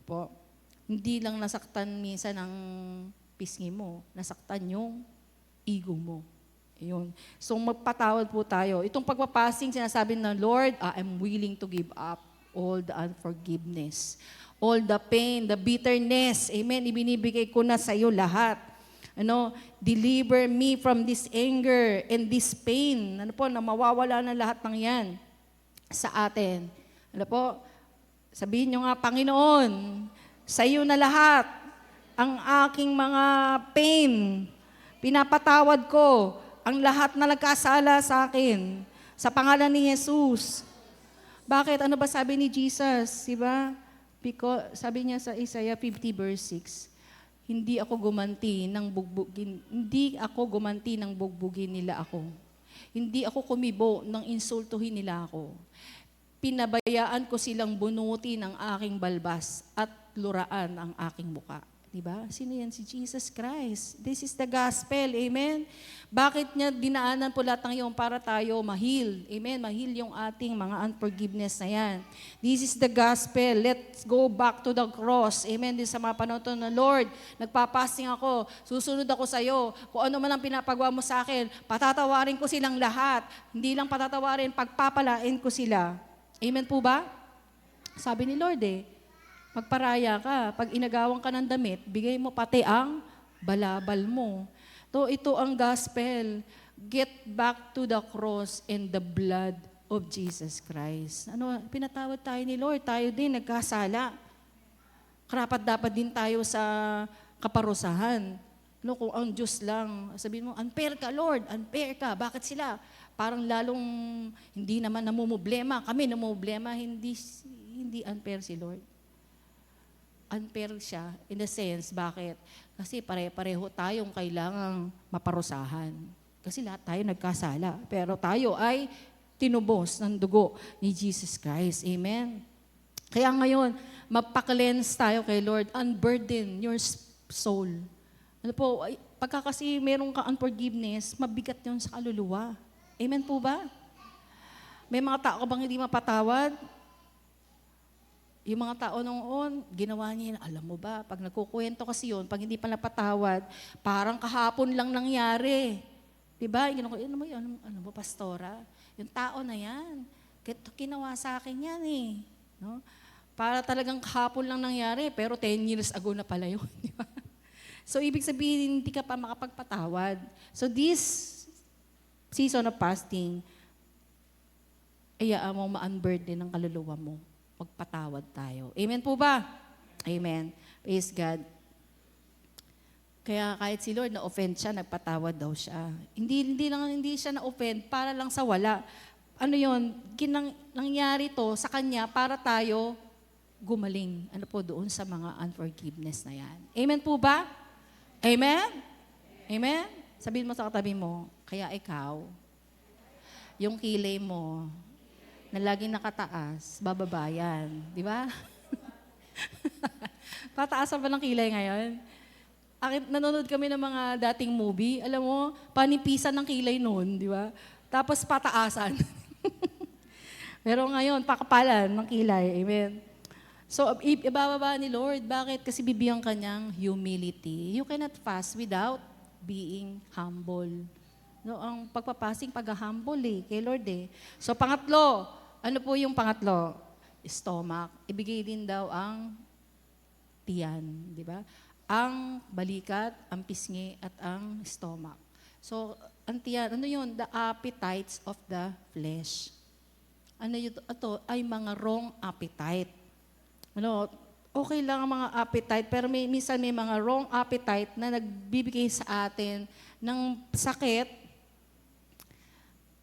Speaker 3: Po. Hindi lang nasaktan minsan ng pisngi mo, nasaktan yung ego mo. Ayun. So magpatawad po tayo. Itong pagpapasing, sinasabi ng Lord, I'm willing to give up all the unforgiveness, all the pain, the bitterness. Amen. Ibinibigay ko na sa iyo lahat. Deliver me from this anger and this pain. Na mawawala na lahat ng yan sa atin. Sabihin nyo nga, Panginoon, sa iyo na lahat ang aking mga pain. Pinapatawad ko ang lahat na nagkasala sa akin. Sa pangalan ni Jesus. Bakit? Ano ba sabi ni Jesus? Diba? Because, sabi niya sa Isaiah 50 verse 6, hindi ako gumanti ng bugbugin nila ako. Hindi ako kumibo ng insultuhin nila ako. Pinabayaan ko silang bunuti ng aking balbas at luraan ang aking muka. Diba? Sino yan? Si Jesus Christ. This is the gospel. Amen? Bakit niya dinaanan po lahat ng iyon para tayo mahil? Amen? Mahil yung ating mga unforgiveness na yan. This is the gospel. Let's go back to the cross. Amen? Din sa mga panahon na, Lord, nagpapasting ako, susunod ako sa iyo. Kung ano man ang pinapagawa mo sa akin, patatawarin ko silang lahat. Hindi lang patatawarin, pagpapalain ko sila. Amen po ba? Sabi ni Lord magparaya ka. Pag inagawan ka ng damit, bigay mo pati ang balabal mo. Ito ang gospel. Get back to the cross and the blood of Jesus Christ. Pinatawad tayo ni Lord. Tayo din nagkasala. Karapat dapat din tayo sa kaparusahan. Kung ang Diyos lang, sabihin mo, unfair ka, Lord, unfair ka. Bakit sila? Parang lalong hindi naman namumblema. Kami namumblema, hindi unfair si Lord. Unfair siya in the sense, bakit? Kasi pare-pareho tayong kailangang maparusahan. Kasi lahat tayo nagkasala. Pero tayo ay tinubos ng dugo ni Jesus Christ. Amen? Kaya ngayon, mapaka-cleanse tayo kay Lord. Unburden your soul. Pagka kasi meron ka unforgiveness, mabigat yun sa kaluluwa. Amen po ba? May mga tao bang hindi mapatawad? Yung mga tao noon, ginawa niya, alam mo ba, pag nagkukwento kasi yun, pag hindi pa napatawad, parang kahapon lang nangyari. Diba? Ano mo, pastora? Yung tao na yan, ginawa sa akin yan No? Para talagang kahapon lang nangyari, pero 10 years ago na pala yun. Diba? So, ibig sabihin, hindi ka pa makapagpatawad. So, this season of fasting, ayaan mo ma-unburden ng kaluluwa mo. Magpatawad tayo. Amen po ba? Amen. Praise God. Kaya kahit si Lord na-offend siya, nagpatawad daw siya. Hindi siya na-offend para lang sa wala. Nangyari to sa kanya para tayo gumaling. Doon sa mga unforgiveness na yan. Amen po ba? Amen? Amen? Sabihin mo sa katabi mo, kaya ikaw, yung kilay mo, na laging nakataas, bababayan. Di ba? Pataasan ba ng kilay ngayon? Nanonood kami ng mga dating movie. Alam mo, panipisan ng kilay noon, di ba? Tapos pataasan. Pero ngayon, pakapalan ng kilay. Amen. So, ibababa ni Lord. Bakit? Kasi bibigyan kanyang humility. You cannot fast without being humble. No, ang pagpapasting pag-humble kay Lord So pangatlo, ano po yung pangatlo? Stomach. Ibigay din daw ang tiyan, di ba? Ang balikat, ang pisngi, at ang stomach. So, ang tiyan, ano yun? The appetites of the flesh. Ano yun? Ito ay mga wrong appetite. Ano, okay lang ang mga appetite, pero minsan may mga wrong appetite na nagbibigay sa atin ng sakit.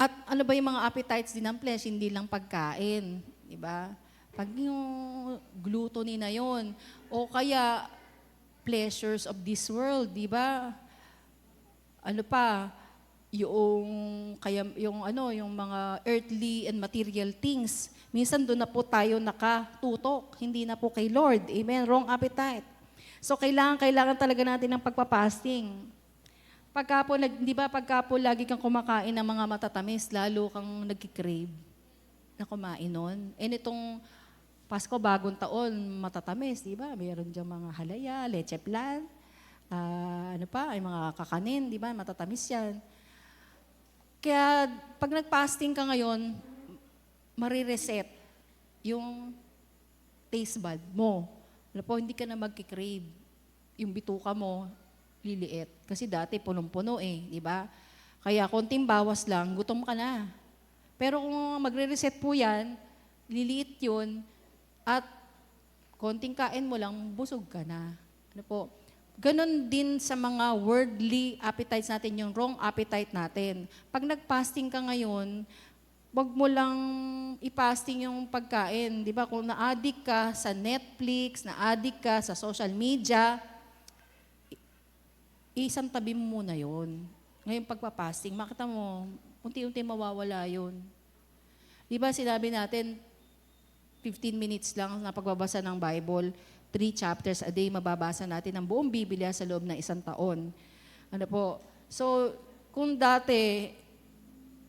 Speaker 3: At ano ba yung mga appetites din ng flesh? Hindi lang pagkain. Di ba? Pag yung gluttony na yon, o kaya pleasures of this world, di ba? Ano pa, yung mga earthly and material things. Minsan doon na po tayo nakatutok, hindi na po kay Lord. Amen. Wrong appetite. So kailangan talaga natin ng pagpapasting. Pagka po lagi kang kumakain ng mga matatamis, lalo kang nagkikrave na kumain nun. Itong Pasko, bagong taon, matatamis, di ba? Mayroon diyang mga halaya, leche plan, ay mga kakanin, di ba? Matatamis yan. Kaya pag nag-fasting ka ngayon, marireset yung taste bud mo. Hindi ka na magkikrave. Yung bituka mo, liliit. Kasi dati punong-puno di ba? Kaya konting bawas lang, gutom ka na. Pero kung magre-reset po yan, liliit yun, at konting kain mo lang, busog ka na. Ganon din sa mga worldly appetites natin, yung wrong appetite natin. Pag nag-fasting ka ngayon, wag mo lang i-fasting yung pagkain. Di ba? Kung na-addict ka sa Netflix, na-addict ka sa social media, isang tabi mo muna yun. Ngayon pagpapasting, makita mo, unti-unti mawawala yun. Di ba sinabi natin, 15 minutes lang na pagbabasa ng Bible, 3 chapters a day, mababasa natin ang buong Biblia sa loob ng isang taon. So, kung dati,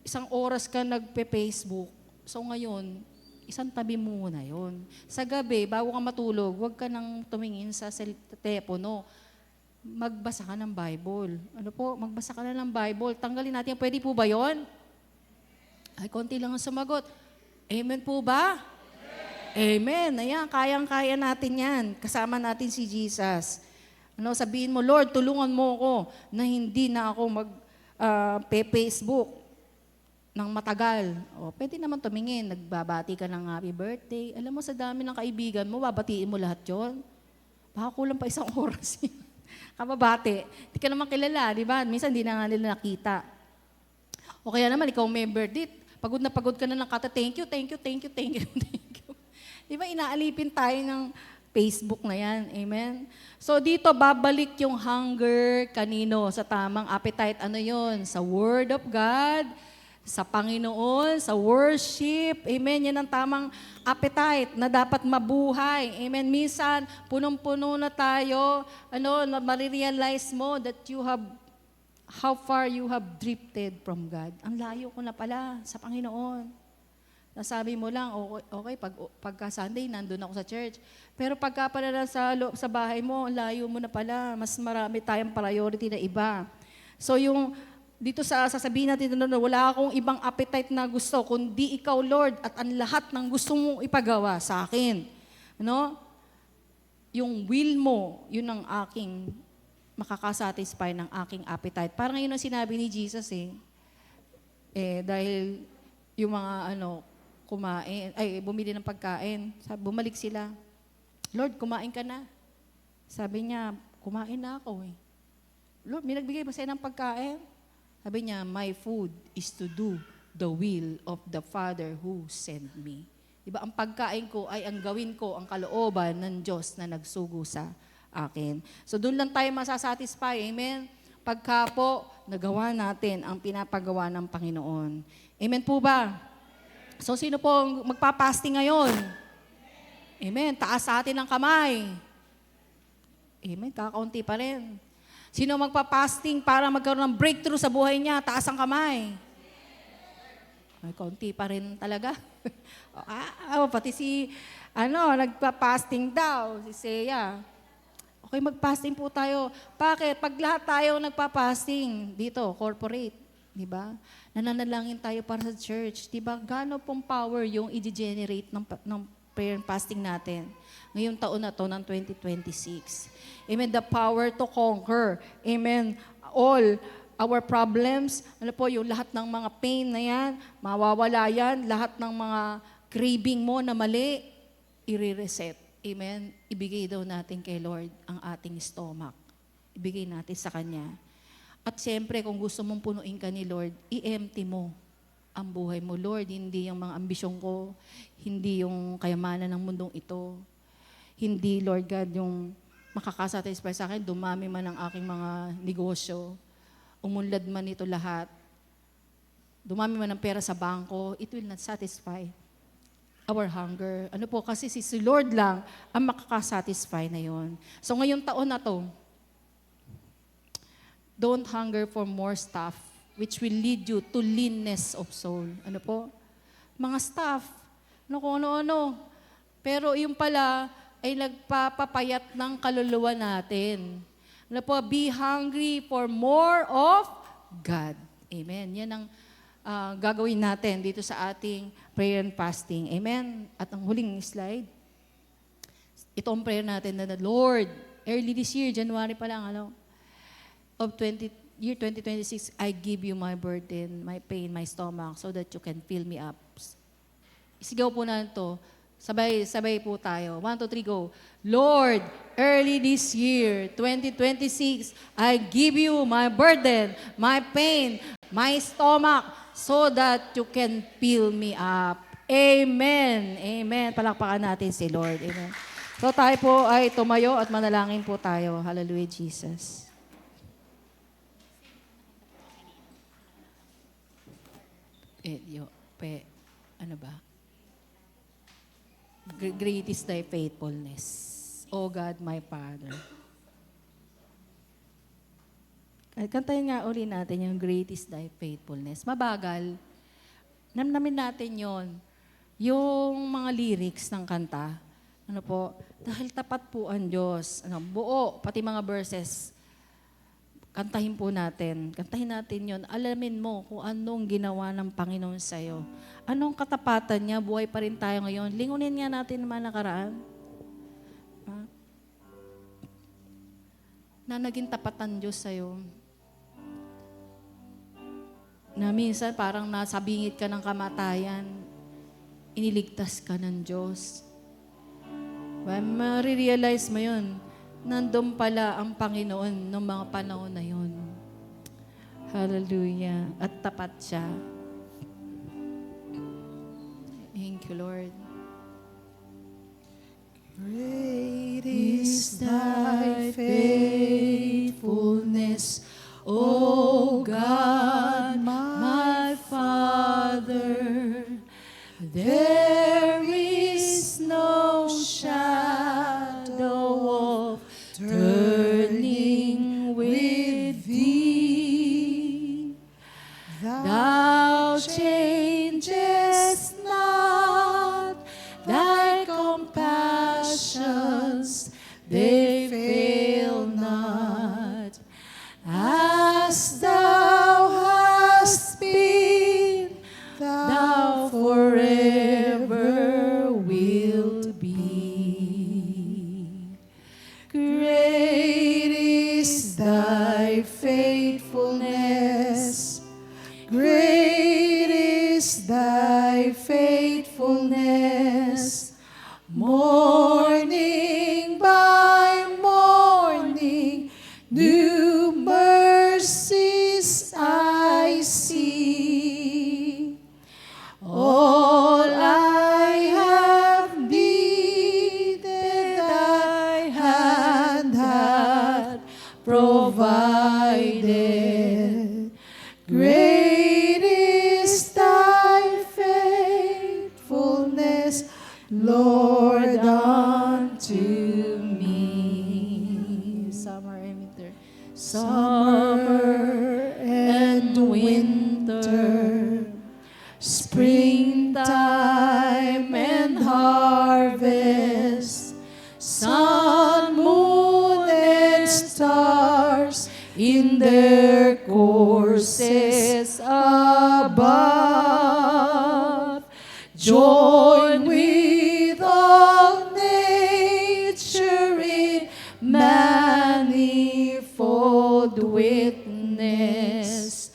Speaker 3: 1 oras ka nagpe-Facebook, so ngayon, isang tabi mo muna yun. Sa gabi, bago ka matulog, huwag ka nang tumingin sa telepono. Magbasa ka ng Bible. Magbasa ka na ng Bible. Tanggalin natin. Pwede po ba yun? Ay, konti lang ang sumagot. Amen po ba? Amen. Ayan, kayang-kaya natin yan. Kasama natin si Jesus. Sabihin mo, Lord, tulungan mo ako na hindi na ako mag-Facebook ng matagal. Pwede naman tumingin. Nagbabati ka ng happy birthday. Alam mo, sa dami ng kaibigan mo, babatiin mo lahat yon. Baka kulang pa 1 oras. Kababati. Hindi ka naman kilala, di ba? Minsan hindi na nga nila nakita. O kaya naman, ikaw may birthday. Pagod na pagod ka na ng kata, thank you. Di ba, inaalipin tayo ng Facebook na yan. Amen? So, dito, babalik yung hunger kanino sa tamang appetite. Ano yon? Sa Word of God, sa Panginoon, sa worship. Amen? Yan ang tamang appetite na dapat mabuhay. Amen? Minsan, punong-puno na tayo. Marirealize mo that how far you have drifted from God. Ang layo ko na pala sa Panginoon. Nasabi mo lang, okay, pagka Sunday, nandun ako sa church. Pero pagka pala sa bahay mo, layo mo na pala. Mas marami tayong priority na iba. So dito sasabihin natin, wala akong ibang appetite na gusto, kundi ikaw, Lord, at ang lahat ng gusto mong ipagawa sa akin. Yung will mo, yun ang aking makakasatisfy ng aking appetite. Parang yun ang sinabi ni Jesus dahil yung mga bumili ng pagkain. Bumalik sila. Lord, kumain ka na. Sabi niya, kumain na ako Lord, may nagbigay ba sa'yo ng pagkain? Sabi niya, my food is to do the will of the Father who sent me. Diba, ang pagkain ko ay ang gawin ko, ang kalooban ng Diyos na nagsugo sa akin. So doon lang tayo masasatisfy. Amen? Pagka po, nagawa natin ang pinapagawa ng Panginoon. Amen po ba? So, sino po magpapasting ngayon? Amen. Taas sa atin ang kamay. Amen. Kakaunti pa rin. Sino magpapasting para magkaroon ng breakthrough sa buhay niya? Taas ang kamay. Ay, kaunti pa rin talaga. Pati nagpapasting daw, si Seya. Okay, mag-fasting po tayo. Bakit? Pag lahat tayo nagpa-fasting dito, corporate, di ba? Nananalangin tayo para sa church, di ba? Gaano pong power yung i-generate ng prayer and fasting natin ngayong taon na to ng 2026. Amen. The power to conquer. Amen. All our problems, ano po, yung lahat ng mga pain na yan, mawawala yan, lahat ng mga craving mo na mali, i-reset. Amen. Ibigay daw natin kay Lord ang ating stomach. Ibigay natin sa Kanya. At siyempre, kung gusto mong punuin ka ni Lord, i-empty mo ang buhay mo. Lord, hindi yung mga ambisyon ko, hindi yung kayamanan ng mundong ito, hindi, Lord God, yung makakasatisfy sa akin, dumami man ang aking mga negosyo, umunlad man ito lahat, dumami man ang pera sa bangko, it will not satisfy our hunger. Ano po, kasi si Lord lang ang makakasatisfy na yon. So ngayong taon na to, don't hunger for more stuff which will lead you to leanness of soul. Ano po? Mga stuff, ano kung ano-ano. Pero yung pala ay nagpapapayat ng kaluluwa natin. Ano po? Be hungry for more of God. Amen. Yan ang gagawin natin dito sa ating prayer and fasting. Amen? At ang huling slide, ito ang prayer natin na, Lord, early this year, January pa lang, of year 2026, I give you my burden, my pain, my stomach, so that you can fill me up. Isigaw po na ito. Sabay po tayo. 1, 2, 3, go. Lord, early this year, 2026, I give you my burden, my pain, my stomach, so that you can fill me up. Amen. Amen. Palakpakan natin si Lord. Amen. So tayo po ay tumayo at manalangin po tayo. Hallelujah, Jesus. Ano ba? Great is thy faithfulness, O God, my Father. Kantahin nga uli natin yung great is thy faithfulness. Mabagal. Namnamin natin yon. Yung mga lyrics ng kanta, ano po, dahil tapat po ang Diyos, buo, pati mga verses, kantahin po natin. Kantahin natin yon. Alamin mo kung anong ginawa ng Panginoon sa'yo. Anong katapatan niya, buhay pa rin tayo ngayon. Lingunin nga natin naman nakaraan. Na naging tapatan Diyos sa'yo. Na minsan parang nasabingit ka ng kamatayan, iniligtas ka ng Diyos. When marirealize mo yun, nandun pala ang Panginoon ng mga panahon na yun. Hallelujah. At tapat siya. Thank you, Lord.
Speaker 2: Great is thy faithfulness, O God, my Father. There is no shadow of turning with thee. Thou changest not, thy compassions, they fail not. As thou hast been, thou forever wilt be. Great is thy faithfulness. Great is thy faithfulness. Morning by morning, new mercies I see. All I have needed, thy hand hath provided. Great is thy faithfulness, Lord, unto me.
Speaker 3: Summer and winter.
Speaker 2: Summer and winter, springtime and harvest, sun, moon,
Speaker 3: in their courses above. Join with all nature in manifold witness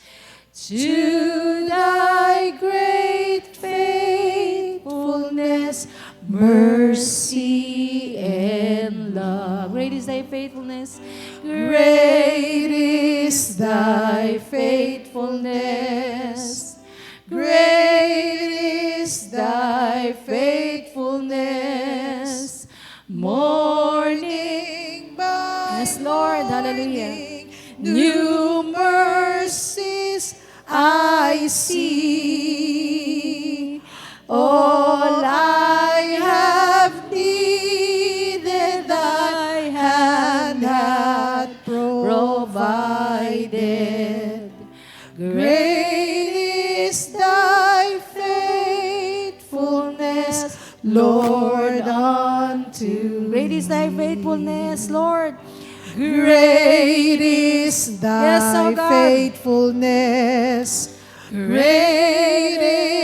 Speaker 3: to thy great faithfulness, mercy, and love. Great is thy faithfulness. Great is thy faithfulness. Great is thy faithfulness. Morning by
Speaker 2: Yes,
Speaker 3: Lord. Hallelujah.
Speaker 2: morning, new mercies I see. All I have needed, thy hand hath provided. Great is thy faithfulness, Lord, unto
Speaker 3: Great is thy faithfulness, Lord.
Speaker 2: Great is
Speaker 3: Yes,
Speaker 2: thy
Speaker 3: oh God.
Speaker 2: faithfulness. Great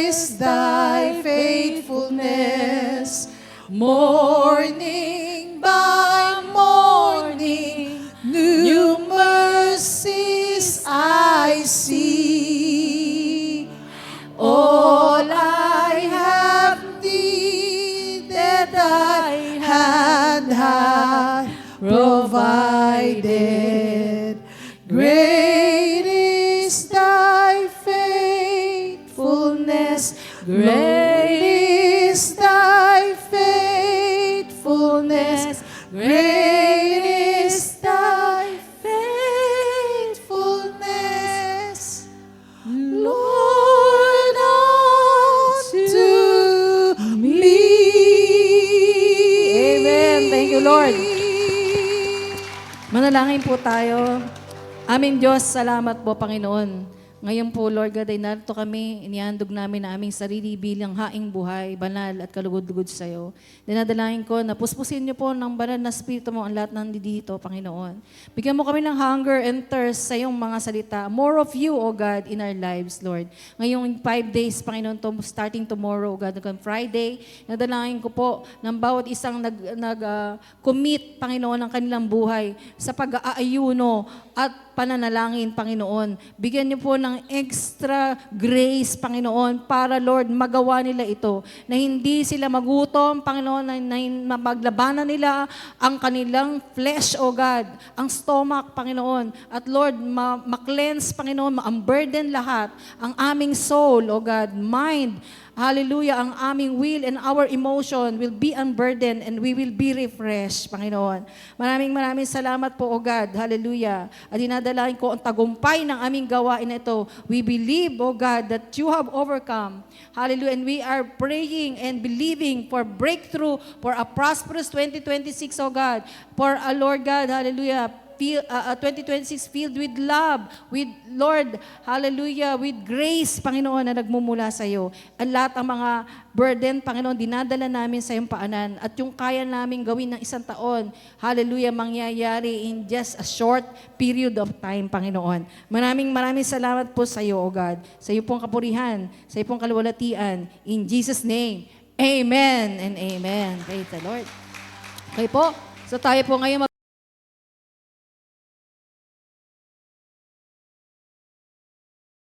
Speaker 2: is thy faithfulness. Morning by morning, new mercies I see. All I have needed, thy hand hath provided. Great is thy faithfulness. Great is thy faithfulness. Great is thy faithfulness, Lord, unto me.
Speaker 3: Amen. Thank you, Lord. Manalangin po tayo. Aming Diyos, salamat po, Panginoon. Ngayon po, Lord God, ay narito kami, inihandog namin na aming sarili bilang haing buhay, banal at kalugod-lugod sa iyo. Dinadalangin ko na puspusin niyo po ng banal na spirito mo ang lahat ng dito, Panginoon. Bigyan mo kami ng hunger and thirst sa iyong mga salita. More of you, O God, in our lives, Lord. Ngayong 5 days, Panginoon, starting tomorrow, O God, hanggang Friday, nadalangin ko po ng bawat isang commit, Panginoon, ng kanilang buhay sa pag-aayuno at pananalangin, Panginoon. Bigyan niyo po ng extra grace, Panginoon, para, Lord, magawa nila ito. Na hindi sila magutom, Panginoon, na maglabanan nila ang kanilang flesh, O God, ang stomach, Panginoon. At Lord, ma-cleanse, Panginoon, ma-unburden lahat ang aming soul, O God, mind, hallelujah, ang aming will and our emotion will be unburdened and we will be refreshed, Panginoon. Maraming salamat po, O God, hallelujah. At dinadalain ko ang tagumpay ng aming gawain na ito. We believe, O God, that you have overcome. Hallelujah. And we are praying and believing for breakthrough, for a prosperous 2026, O God. For a Lord God, hallelujah, 2026 filled with love, with Lord, hallelujah, with grace, Panginoon, na nagmumula sa iyo. Ang lahat ng mga burden, Panginoon, dinadala namin sa iyong paanan at yung kaya namin gawin ng 1 taon, hallelujah, mangyayari in just a short period of time, Panginoon. Maraming salamat po sa iyo, O God, sa iyo pong kapurihan, sa iyo pong kaluwalhatian. In Jesus' name, amen and amen. Praise the Lord. Okay po, so tayo po ngayon